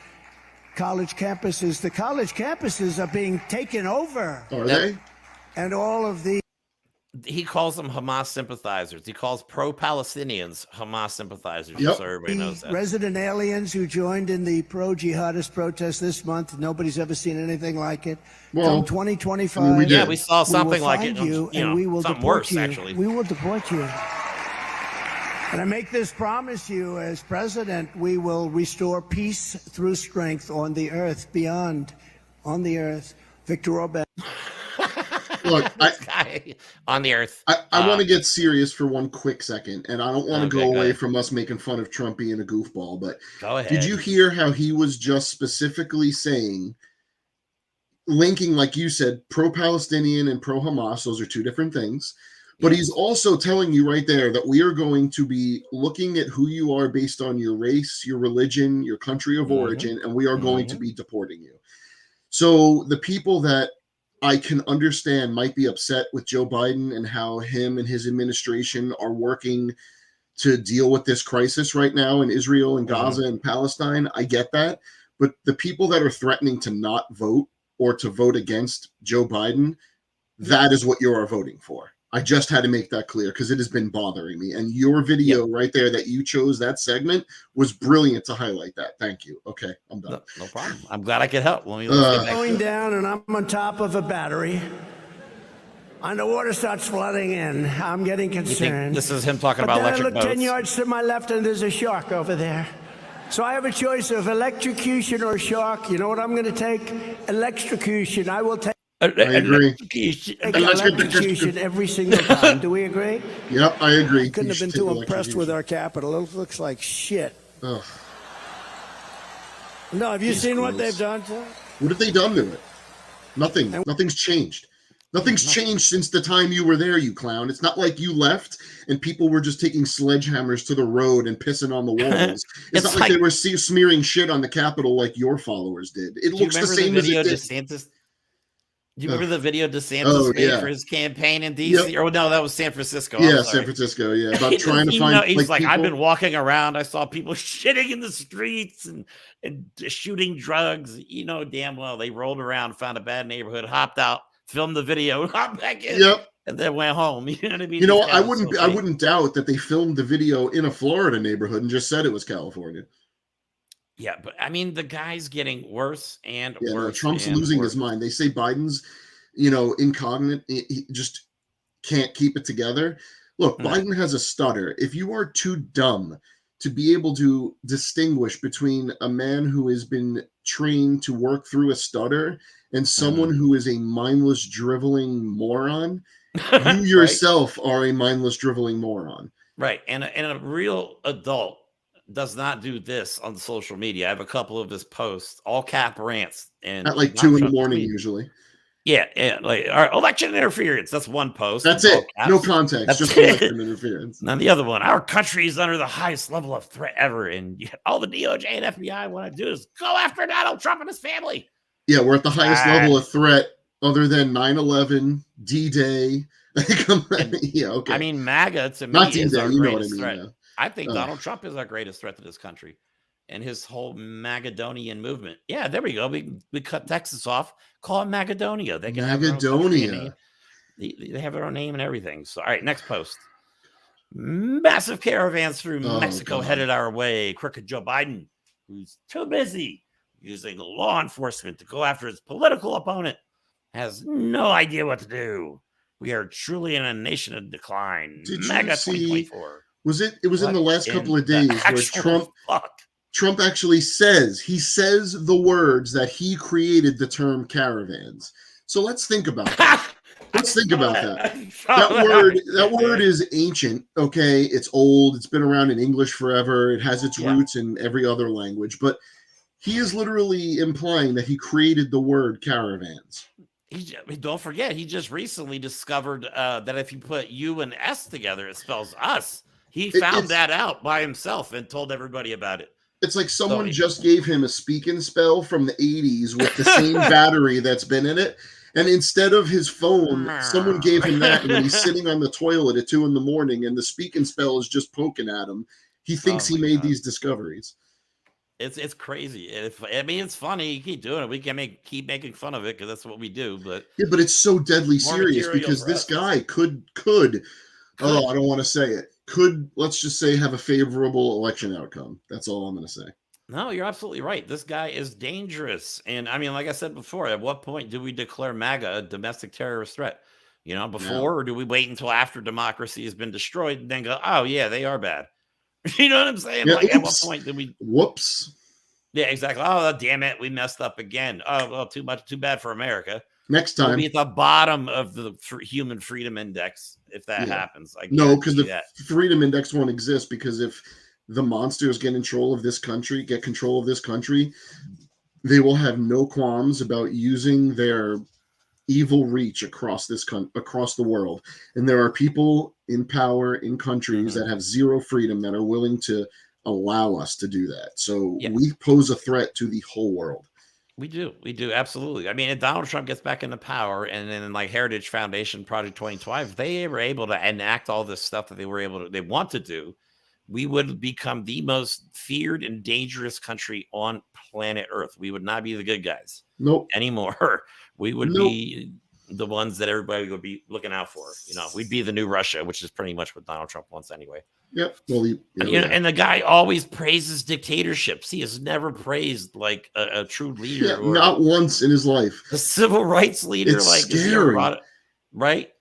college campuses. The college campuses are being taken over. Are they? And all of the... He calls them Hamas sympathizers. He calls pro-Palestinians Hamas sympathizers. Yep. So everybody knows that. Resident aliens who joined in the pro-jihadist protest this month. Nobody's ever seen anything like it. Well, come 2025, we saw something like it. We will something worse, actually. We will deport you. And I make this promise you as president, we will restore peace through strength on the earth, beyond, on the earth. Victor Orban. Look, on the earth. I want to get serious for one quick second, and I don't want to go away from us making fun of Trump being a goofball, but go ahead. Did you hear how he was just specifically saying, linking, like you said, pro-Palestinian and pro-Hamas, those are two different things, but he's also telling you right there that we are going to be looking at who you are based on your race, your religion, your country of origin, and we are going to be deporting you. So the people that I can understand might be upset with Joe Biden and how him and his administration are working to deal with this crisis right now in Israel and Gaza and Palestine. I get that. But the people that are threatening to not vote or to vote against Joe Biden, that is what you are voting for. I just had to make that clear because it has been bothering me. And your video right there that you chose, that segment, was brilliant to highlight that. Thank you. Okay, I'm done. No problem. I'm glad I could help. Let me get going down, and I'm on top of a battery. And the water starts flooding in. I'm getting concerned. This is him talking about electric boats. I look 10 yards to my left, and there's a shark over there. So I have a choice of electrocution or shark. You know what I'm going to take? Electrocution. I will take. I agree. Electrocution every single time. Do we agree? Yep, I agree. Couldn't have been too impressed with our capital. It looks like shit. Ugh. No, have you seen what they've done to it? What have they done to it? Nothing. Nothing's changed. Nothing's changed since the time you were there, you clown. It's not like you left and people were just taking sledgehammers to the road and pissing on the walls. It's not like they were smearing shit on the Capitol like your followers did. It looks the same as it did. DeSantis? Do you remember the video DeSantis made for his campaign in D.C.? Yep. Or no, that was San Francisco. Yeah, San Francisco. Yeah, about trying to find. He's like, I've been walking around. I saw people shitting in the streets and shooting drugs. You know damn well they rolled around, found a bad neighborhood, hopped out, filmed the video, hopped back in, and then went home. You know what I mean? You know, I wouldn't doubt that they filmed the video in a Florida neighborhood and just said it was California. Yeah, but I mean, the guy's getting worse and worse. No, Trump's losing his mind. They say Biden's, incognito. He just can't keep it together. Look, Biden has a stutter. If you are too dumb to be able to distinguish between a man who has been trained to work through a stutter and someone who is a mindless, driveling moron, you yourself are a mindless, driveling moron. Right, and a real adult does not do this on social media. I have a couple of his posts, all cap rants, and at like 2 a.m. usually. Yeah, like our election interference. That's one post. That's it. No context, just election interference. And the other one, our country is under the highest level of threat ever, and all the DOJ and FBI want to do is go after Donald Trump and his family. Yeah, we're at the highest level of threat other than 9/11, D-Day. Yeah, okay. I mean, MAGA to me not is D-Day, our you know what I greatest mean, threat. yeah. I think Donald Trump is our greatest threat to this country and his whole Magadonian movement. Yeah, there we go. We cut Texas off, call it Magadonia. They can Magadonia. They have their own name and everything. So, all right, next post. Massive caravans through Mexico headed our way. Crooked Joe Biden, who's too busy using law enforcement to go after his political opponent, has no idea what to do. We are truly in a nation of decline. MAGA 2024. It was in the last couple of days where Trump actually says the words that he created the term caravans. So let's think about that. Let's think about that. That word is ancient. Okay, it's old. It's been around in English forever. It has its roots in every other language. But he is literally implying that he created the word caravans. Don't forget, he just recently discovered that if you put U and S together, it spells us. He found that out by himself and told everybody about it. It's like someone just gave him a speak and spell from the 80s with the same battery that's been in it. And instead of his phone, someone gave him that. And when he's sitting on the toilet at 2 a.m. and the speak and spell is just poking at him, he thinks he made these discoveries. It's crazy. I mean, it's funny. You keep doing it. We can keep making fun of it because that's what we do. But but it's so deadly serious because this guy could. Oh, I don't want to say it. Let's just say, have a favorable election outcome. That's all I'm going to say. No, you're absolutely right. This guy is dangerous. And I mean, like I said before, at what point do we declare MAGA a domestic terrorist threat? Before, or do we wait until after democracy has been destroyed and then go, oh, yeah, they are bad? You know what I'm saying? Yeah, at what point did we? Whoops. Yeah, exactly. Oh, damn it. We messed up again. Oh, well, too bad for America. Next time. We'll be at the bottom of the Human Freedom Index if that happens. No, because the Freedom Index won't exist, because if the monsters get control of this country, they will have no qualms about using their evil reach across the world. And there are people in power in countries that have zero freedom that are willing to allow us to do that. So we pose a threat to the whole world. We do. Absolutely. I mean, if Donald Trump gets back into power and then like Heritage Foundation Project 2025, if they were able to enact all this stuff that they want to do, we would become the most feared and dangerous country on planet Earth. We would not be the good guys anymore. We would be the ones that everybody would be looking out for. We'd be the new Russia, which is pretty much what Donald Trump wants anyway. Yep. Well, and the guy always praises dictatorships. He has never praised like a true leader. Yeah, not once in his life. A civil rights leader. It's scary. Right?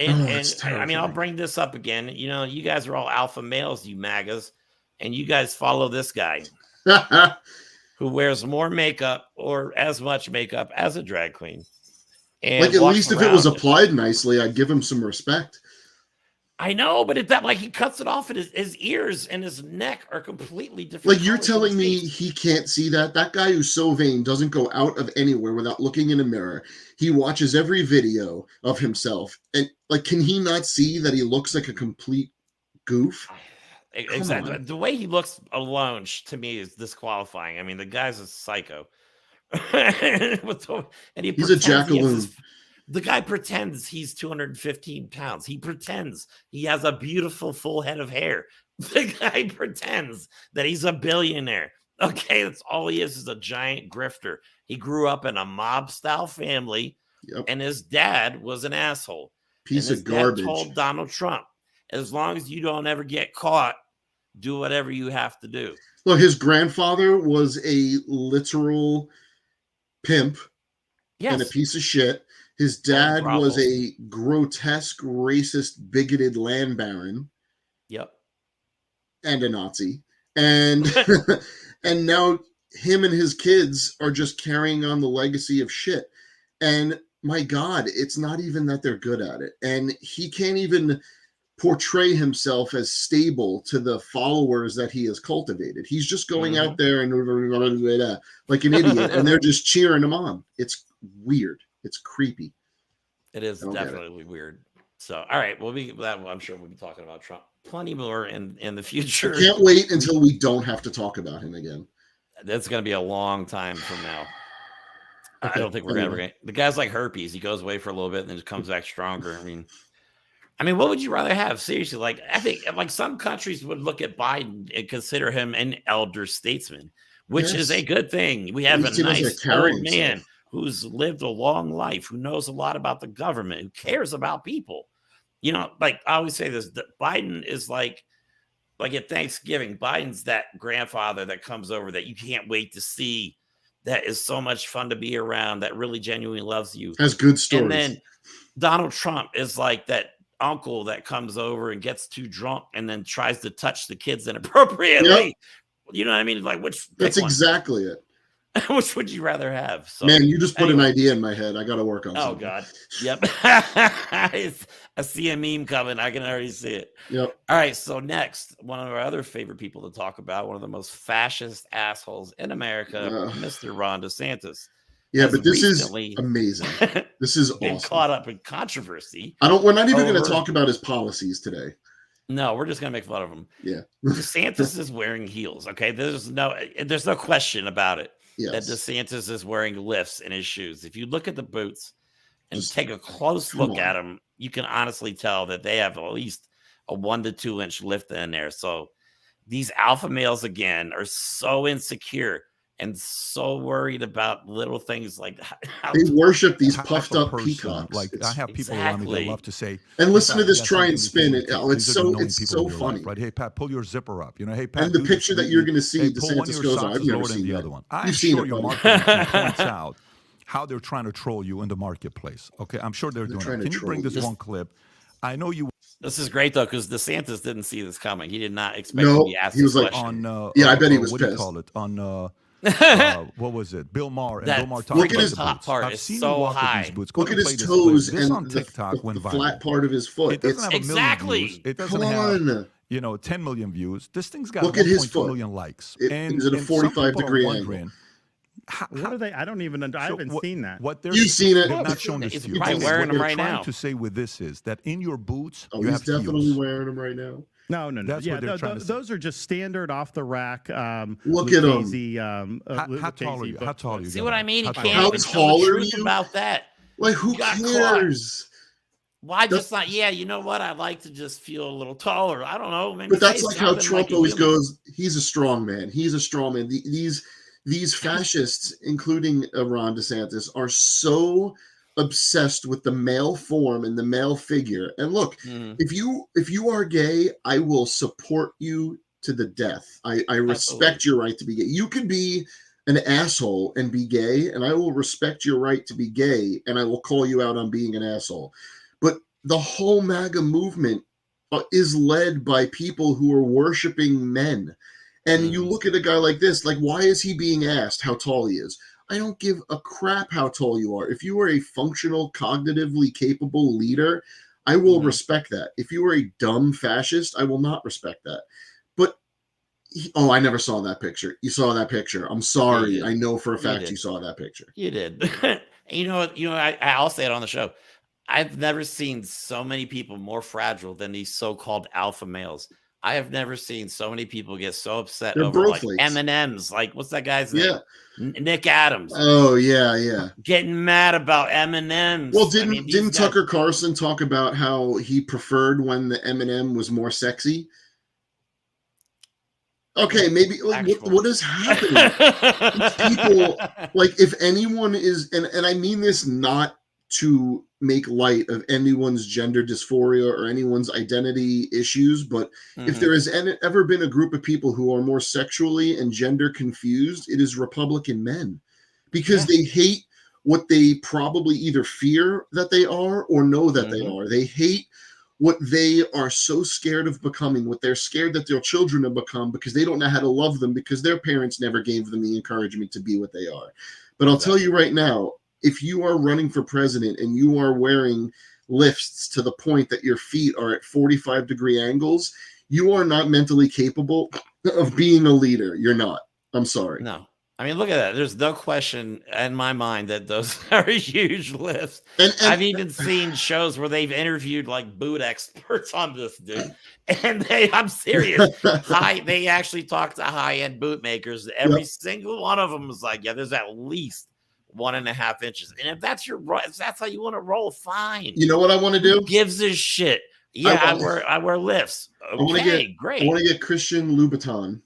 And I mean, I'll bring this up again. You guys are all alpha males, you MAGAs, and you guys follow this guy who wears more makeup or as much makeup as a drag queen. And like, at least if it was applied nicely, I'd give him some respect. I know, but it's that like he cuts it off, and his ears and his neck are completely different. Like, you're telling me he can't see that? That guy who's so vain doesn't go out of anywhere without looking in a mirror. He watches every video of himself, and like, can he not see that he looks like a complete goof? Exactly. The way he looks alone to me is disqualifying. I mean, the guy's a psycho. And he's a jackaloon. The guy pretends he's 215 pounds. He pretends he has a beautiful full head of hair. The guy pretends that he's a billionaire. Okay, that's all he is a giant grifter. He grew up in a mob-style family, and his dad was an asshole. Piece of garbage. Dad told Donald Trump, as long as you don't ever get caught, do whatever you have to do. Look, his grandfather was a literal pimp and a piece of shit. His dad was a grotesque, racist, bigoted land baron. Yep. And a Nazi. And and now him and his kids are just carrying on the legacy of shit. And my God, it's not even that they're good at it. And he can't even portray himself as stable to the followers that he has cultivated. He's just going out there and like an idiot, and they're just cheering him on. It's weird. It's creepy. It is definitely weird. So, all right. Well, I'm sure we'll be talking about Trump plenty more in the future. I can't wait until we don't have to talk about him again. That's going to be a long time from now. Okay. I don't think we're ever going to. The guy's like herpes. He goes away for a little bit and then just comes back stronger. I mean, what would you rather have? Seriously, like, I think like some countries would look at Biden and consider him an elder statesman, which is a good thing. We have a nice old man who's lived a long life, who knows a lot about the government, who cares about people. You know, like I always say this, that Biden is like at Thanksgiving, Biden's that grandfather that comes over that you can't wait to see, that is so much fun to be around, that really genuinely loves you. Has good stories. And then Donald Trump is like that uncle that comes over and gets too drunk and then tries to touch the kids inappropriately. Yep. You know what I mean? Like, that's exactly it. Which would you rather have? So, man, you just put an idea in my head. I got to work on something. Oh, God. Yep. I see a meme coming. I can already see it. Yep. All right. So next, one of our other favorite people to talk about, one of the most fascist assholes in America, Mr. Ron DeSantis. Yeah, but this is amazing. This is awesome. Caught up in controversy. We're not even going to talk about his policies today. No, we're just going to make fun of him. Yeah. DeSantis is wearing heels. Okay. There's no question about it. Yes. That DeSantis is wearing lifts in his shoes. If you look at the boots and take a close look at them, you can honestly tell that they have at least a 1 to 2 inch lift in there. So these alpha males, again, are so insecure and so worried about little things like how they worship these puffed up peacocks. Like, I have people around me that love to say, and listen to this try and spin it. It's so funny. Life, right? Hey, Pat, pull your zipper up. You know, hey, Pat. And the picture that you're going to see, DeSantis goes on. I've never seen the that. other one. I'm sure your marketing points out how they're trying to troll you in the marketplace. Okay, I'm sure they're doing it. Can you bring this one clip? I know you. This is great though, because DeSantis didn't see this coming. He did not expect to be asked. He was like, I bet he was what pissed. Do you call it? On what was it? Bill Maher. And Bill Maher look at his top part. I've is seen so him walk high. with these boots. Look at his toes and on TikTok the flat part of his foot. It doesn't have a million views. It doesn't have 10 million views. This thing's got 1.2 million likes. He's at a 45-degree angle. What are they? I don't even. I haven't seen that. You've seen it. They're not showing this to you. Probably wearing them right now. What they're trying to say with this is that in your boots, you he's have definitely heels. wearing them right now. No. That's what they're trying to say. Those are just standard off the rack. Look at them. How tall are you? How tall are you? See what I mean? He can't How even tell the truth about that. Like, who cares? Why just not? Yeah, you know what? I'd like to just feel a little taller. I don't know. But that's like how Trump always goes. He's a strong man. He's a strong man. These fascists, including Ron DeSantis, are so obsessed with the male form and the male figure. And look, if you are gay, I will support you to the death. I respect your right to be gay. You can be an asshole and be gay, and I will respect your right to be gay, and I will call you out on being an asshole. But the whole MAGA movement is led by people who are worshiping men. And you look at a guy like this, like, why is he being asked how tall he is? I don't give a crap how tall you are. If you are a functional, cognitively capable leader, I will respect that. If you are a dumb fascist, I will not respect that. But I never saw that picture. You saw that picture. I'm sorry. I know for a fact you saw that picture. You did. I'll say it on the show. I've never seen so many people more fragile than these so-called alpha males. I have never seen so many people get so upset over like M&Ms. Like, what's that guy's name? Nick Adams. Oh, yeah. Getting mad about M&Ms. Well, didn't Tucker Carlson talk about how he preferred when the M&M was more sexy? Okay, maybe what is happening? People, like, if anyone is, and I mean this not to make light of anyone's gender dysphoria or anyone's identity issues, but if there has ever been a group of people who are more sexually and gender confused, it is Republican men, because they hate what they probably either fear that they are or know that they are. They hate what they are so scared of becoming, what they're scared that their children have become, because they don't know how to love them because their parents never gave them the encouragement to be what they are. But I'll tell you right now, if you are running for president and you are wearing lifts to the point that your feet are at 45-degree angles, you are not mentally capable of being a leader. You're not. I'm sorry. No. I mean, look at that. There's no question in my mind that those are huge lifts. And I've even seen shows where they've interviewed like boot experts on this dude. And I'm serious. They actually talk to high-end boot makers. Every single one of them was like, yeah, there's at least 1.5 inches. And if that's how you want to roll, fine. You know what I want to do? Who gives a shit? Yeah, I wear lifts. Okay, great. I want to get Christian Louboutin,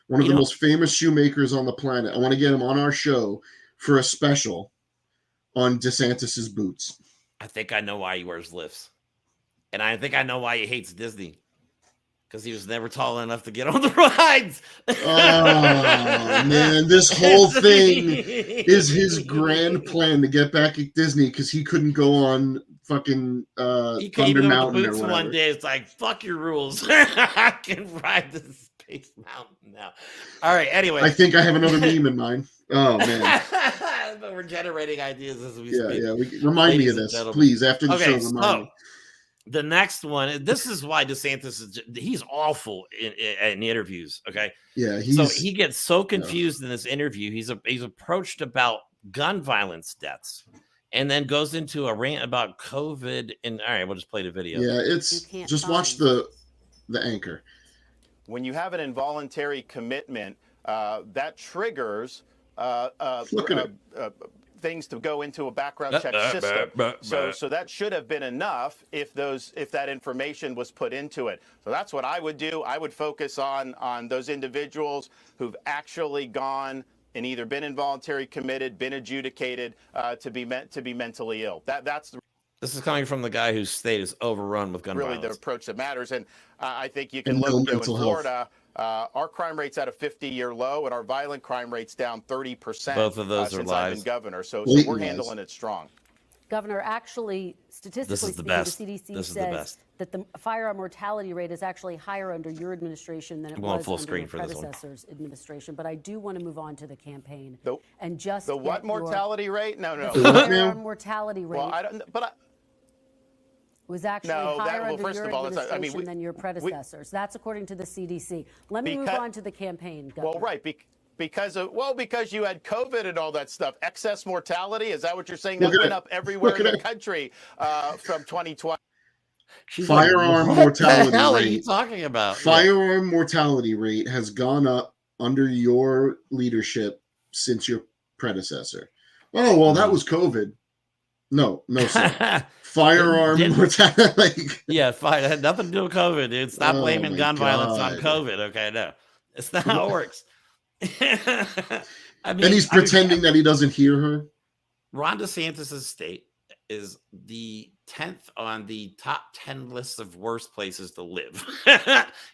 one of the most famous shoemakers on the planet. I want to get him on our show for a special on DeSantis's boots. I think I know why he wears lifts. And I think I know why he hates Disney. Because he was never tall enough to get on the rides. Oh, man. This whole thing is his grand plan to get back at Disney because he couldn't go on fucking Thunder Mountain or whatever. One day, it's like, fuck your rules. I can ride this Space Mountain now. All right, anyway. I think I have another meme in mind. Oh, man. But we're generating ideas as we speak. Yeah. Remind me of this, please, after the show. Remind me. The next one, this is why DeSantis he's awful in interviews. Okay. Yeah. So he gets so confused in this interview. He's approached about gun violence deaths and then goes into a rant about COVID. And all right, we'll just play the video. Yeah. It's just watch the anchor. When you have an involuntary commitment, that triggers things to go into a background check system. So that should have been enough if that information was put into it. So that's what I would do. I would focus on those individuals who've actually gone and either been involuntary committed, been adjudicated to be mentally ill. This is coming from the guy whose state is overrun with gun violence. Really the approach that matters. And I think you can look in Florida. Our crime rate's at a 50-year low, and our violent crime rate's down 30%. Both of those are lies. I've been governor, so we're handling it strong. Governor, actually, statistically speaking, the CDC says that the firearm mortality rate is actually higher under your administration than it was under your predecessor's administration. But I do want to move on to the campaign and just the what mortality rate? No. The firearm mortality rate. Well, I don't. But was actually higher under your administration than your predecessors. That's according to the CDC. Let me move on to the campaign, Governor. Well, right, because you had COVID and all that stuff. Excess mortality, is that what you're saying? That went up everywhere in the country from 2020. Firearm mortality rate. What the hell are you talking about? Firearm mortality rate has gone up under your leadership since your predecessor. Oh, well, that was COVID. No, sir. Firearm mortality. It had nothing to do with COVID, dude. Stop blaming gun violence on COVID. Okay, no. It's not how it works. And he's pretending that he doesn't hear her. Ron DeSantis' state is the 10th on the top 10 lists of worst places to live.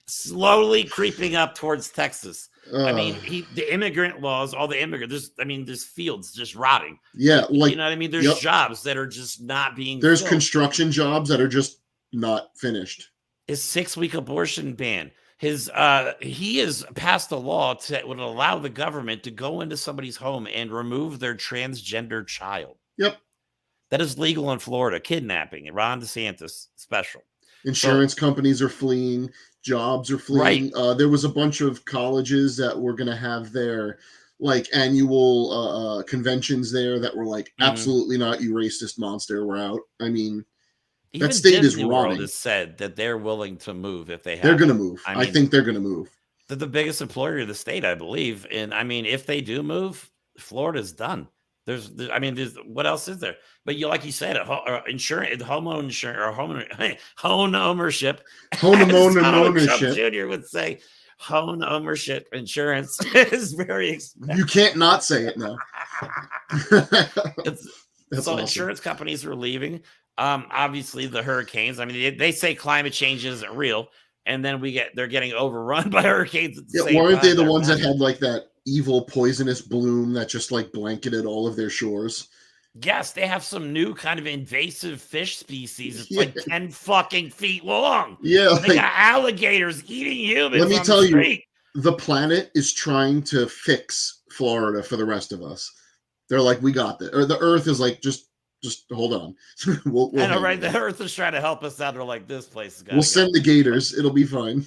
Slowly creeping up towards Texas. I mean, the immigrant laws, all the immigrants, there's fields just rotting. Yeah. You know what I mean? There's jobs that are just not being There's filled. Construction jobs that are just not finished. His 6-week abortion ban. He has passed a law that would allow the government to go into somebody's home and remove their transgender child. Yep. That is legal in Florida. Kidnapping. Ron DeSantis special. Insurance companies are fleeing. Jobs are fleeing. Right. There was a bunch of colleges that were going to have their like annual conventions there that were like, absolutely not, you racist monster, we're out. I mean, even that state Disney is World rotting. has said that they're willing to move if they have. They're going to move. I think they're going to move. They're the biggest employer of the state, I believe. And I mean, if they do move, Florida's done. There's what else is there? But like you said, insurance, home ownership, home ownership. Trump Jr. would say, home ownership insurance is very expensive. You can't not say it now. So awesome. Insurance companies are leaving. Obviously, the hurricanes. I mean, they say climate change isn't real, and then they're getting overrun by hurricanes. Weren't they the ones that had like that evil poisonous bloom that just like blanketed all of their shores? Yes, they have some new kind of invasive fish species. It's like 10 fucking feet long. Yeah, they got alligators eating humans. Let me tell you, the planet is trying to fix Florida for the rest of us. They're like, we got this. Or the Earth is like, just hold on. we'll I know, right? The Earth is trying to help us out. They're like, this place is We'll send the gators. It'll be fine.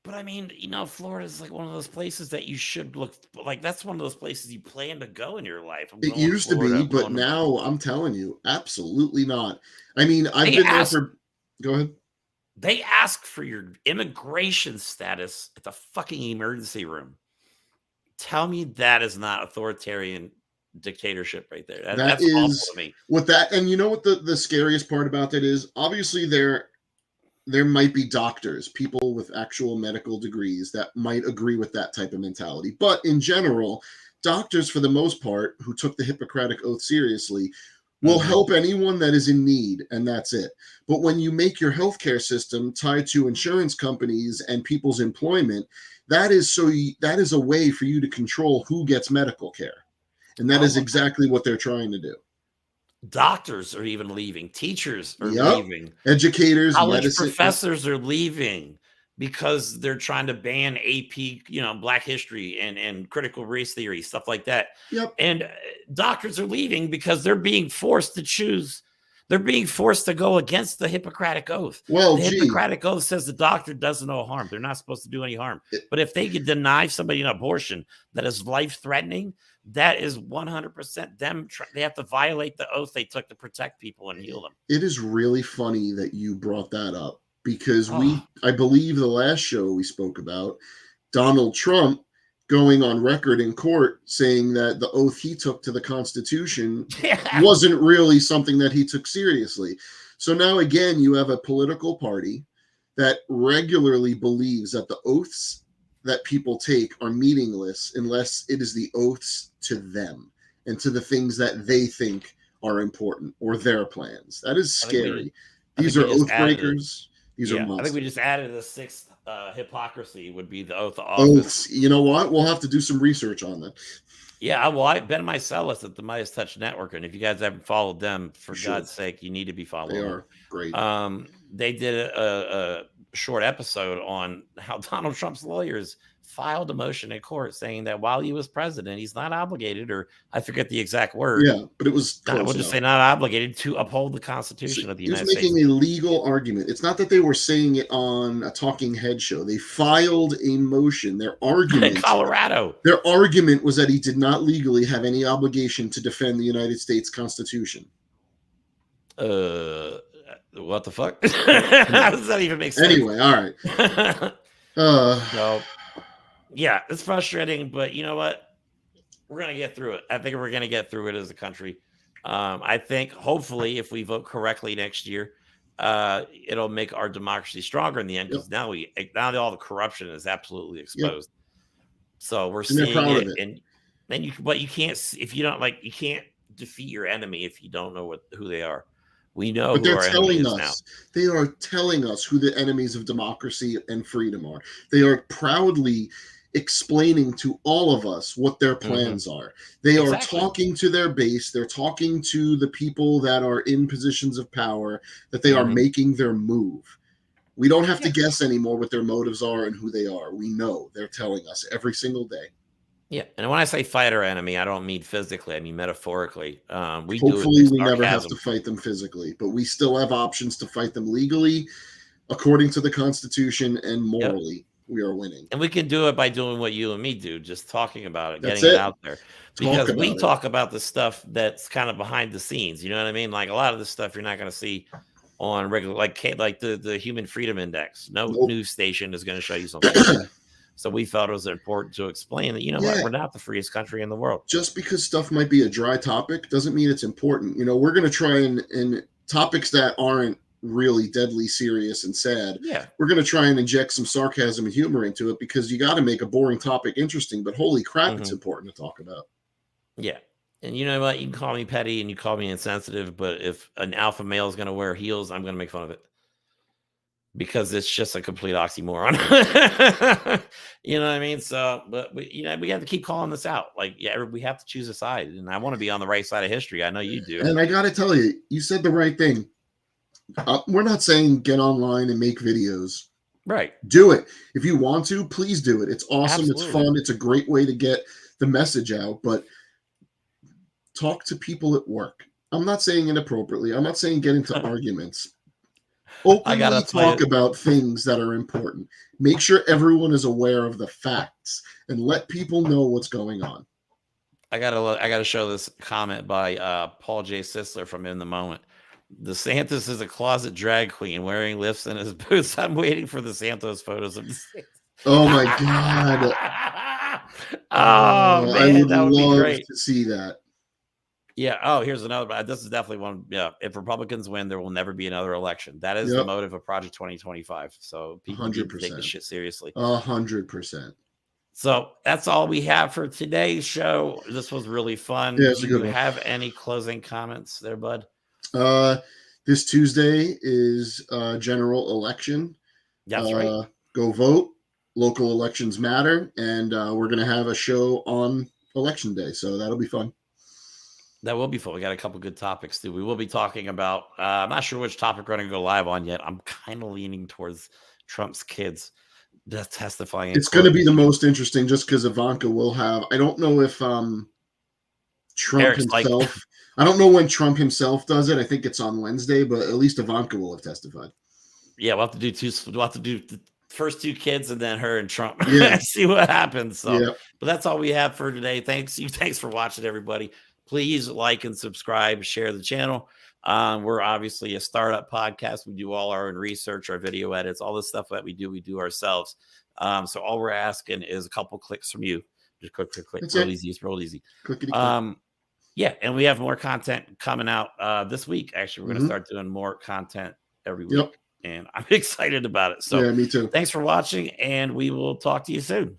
But I mean, Florida is like one of those places that you should look like. That's one of those places you plan to go in your life. It used to be, but now I'm telling you, absolutely not. I mean, I've been there for. Go ahead. They ask for your immigration status at the fucking emergency room. Tell me that is not authoritarian dictatorship right there. That's awful to me. With that, and you know what the scariest part about that is? Obviously, there might be doctors, people with actual medical degrees that might agree with that type of mentality. But in general, doctors, for the most part, who took the Hippocratic Oath seriously, will help anyone that is in need, and that's it. But when you make your healthcare system tied to insurance companies and people's employment, that is a way for you to control who gets medical care. And that is exactly what they're trying to do. Doctors are even leaving. Teachers are leaving. Educators, college professors are leaving because they're trying to ban AP, Black history and critical race theory, stuff like that. Yep. And doctors are leaving because they're being forced to choose. They're being forced to go against the Hippocratic Oath. Well, the Hippocratic Oath says the doctor does no harm. They're not supposed to do any harm. But if they could deny somebody an abortion that is life-threatening, that is 100% them. They have to violate the oath they took to protect people and heal them. It is really funny that you brought that up because I believe the last show we spoke about, Donald Trump going on record in court saying that the oath he took to the Constitution wasn't really something that he took seriously. So now again, you have a political party that regularly believes that the oaths that people take are meaningless unless it is the oaths to them and to the things that they think are important or their plans. That is scary. These are oath breakers. These are monsters. I think we just added a sixth hypocrisy would be the oath of office. Oaths. You know what? We'll have to do some research on that. Yeah, well, Ben Mycelis at the Midas Touch Network, and if you guys haven't followed them, for God's sake, you need to be following them. They are great. They did a short episode on how Donald Trump's lawyers filed a motion in court saying that while he was president, he's not obligated, or I forget the exact word. Yeah, but it was I would just say not obligated to uphold the Constitution of the United States. He was making a legal argument. It's not that they were saying it on a talking head show. They filed a motion. Their argument in Colorado. Their argument was that he did not legally have any obligation to defend the United States Constitution. What the fuck? How does that even make sense? Anyway, all right. So, yeah, it's frustrating, but you know what? We're going to get through it. I think we're going to get through it as a country. I think hopefully if we vote correctly next year, it'll make our democracy stronger in the end, because now all the corruption is absolutely exposed. So we're seeing it. And then you can't, if you don't you can't defeat your enemy if you don't know who they are. We know but they're telling us now. They are telling us who the enemies of democracy and freedom are. They are proudly explaining to all of us what their plans are. They are talking to their base. They're talking to the people that are in positions of power, that they are making their move. We don't have to guess anymore what their motives are and who they are. We know they're telling us every single day. Yeah, and when I say fight our enemy, I don't mean physically. I mean metaphorically. Hopefully, we never have to fight them physically, but we still have options to fight them legally, according to the Constitution, and morally. Yep. We are winning. And we can do it by doing what you and me do, just talking about it, getting it out there. Because we talk about the stuff that's kind of behind the scenes. You know what I mean? Like a lot of the stuff you're not going to see on regular, like the Human Freedom Index. No news station is going to show you something like that. So we felt it was important to explain that, what, we're not the freest country in the world. Just because stuff might be a dry topic doesn't mean it's important. We're going to try and topics that aren't really deadly serious and sad. Yeah. We're going to try and inject some sarcasm and humor into it because you got to make a boring topic interesting, but holy crap, it's important to talk about. Yeah. And you know what? You can call me petty and you call me insensitive, but if an alpha male is going to wear heels, I'm going to make fun of it. Because it's just a complete oxymoron. You know what I mean? So, but we have to keep calling this out. Like, we have to choose a side. And I want to be on the right side of history. I know you do. And I got to tell you, you said the right thing. We're not saying get online and make videos. Right. Do it. If you want to, please do it. It's awesome. Absolutely. It's fun. It's a great way to get the message out. But talk to people at work. I'm not saying inappropriately. I'm not saying get into arguments. Openly talk about things that are important. Make sure everyone is aware of the facts and let people know what's going on. I gotta show this comment by Paul J. Sisler from In the Moment. DeSantis is a closet drag queen wearing lifts in his boots. I'm waiting for the Santos photos of DeSantis. Oh my God. Oh man, that would be great to see that. Yeah. Oh, here's another. This is definitely one. Yeah. If Republicans win, there will never be another election. That is the motive of Project 2025. So people need to take this shit seriously. 100%. So that's all we have for today's show. This was really fun. Yeah, Do you have any closing comments there, bud? This Tuesday is general election. That's right. Go vote. Local elections matter. And we're going to have a show on election day. So that'll be fun. That will be fun. We got a couple good topics too. We will be talking about, I'm not sure which topic we're going to go live on yet. I'm kind of leaning towards Trump's kids testifying. It's going to be the most interesting just because Ivanka will have, I don't know if Trump himself, I don't know when Trump himself does it. I think it's on Wednesday, but at least Ivanka will have testified. Yeah, we'll have to do the first two kids and then her and Trump. Yeah. See what happens. So, But that's all we have for today. Thanks for watching, everybody. Please like and subscribe, share the channel. We're obviously a startup podcast. We do all our own research, our video edits, all the stuff that we do ourselves. So all we're asking is a couple clicks from you. Just click. It's real easy. It's real easy. Yeah, and we have more content coming out this week. Actually, we're going to start doing more content every week. And I'm excited about it. So yeah, me too. Thanks for watching, and we will talk to you soon.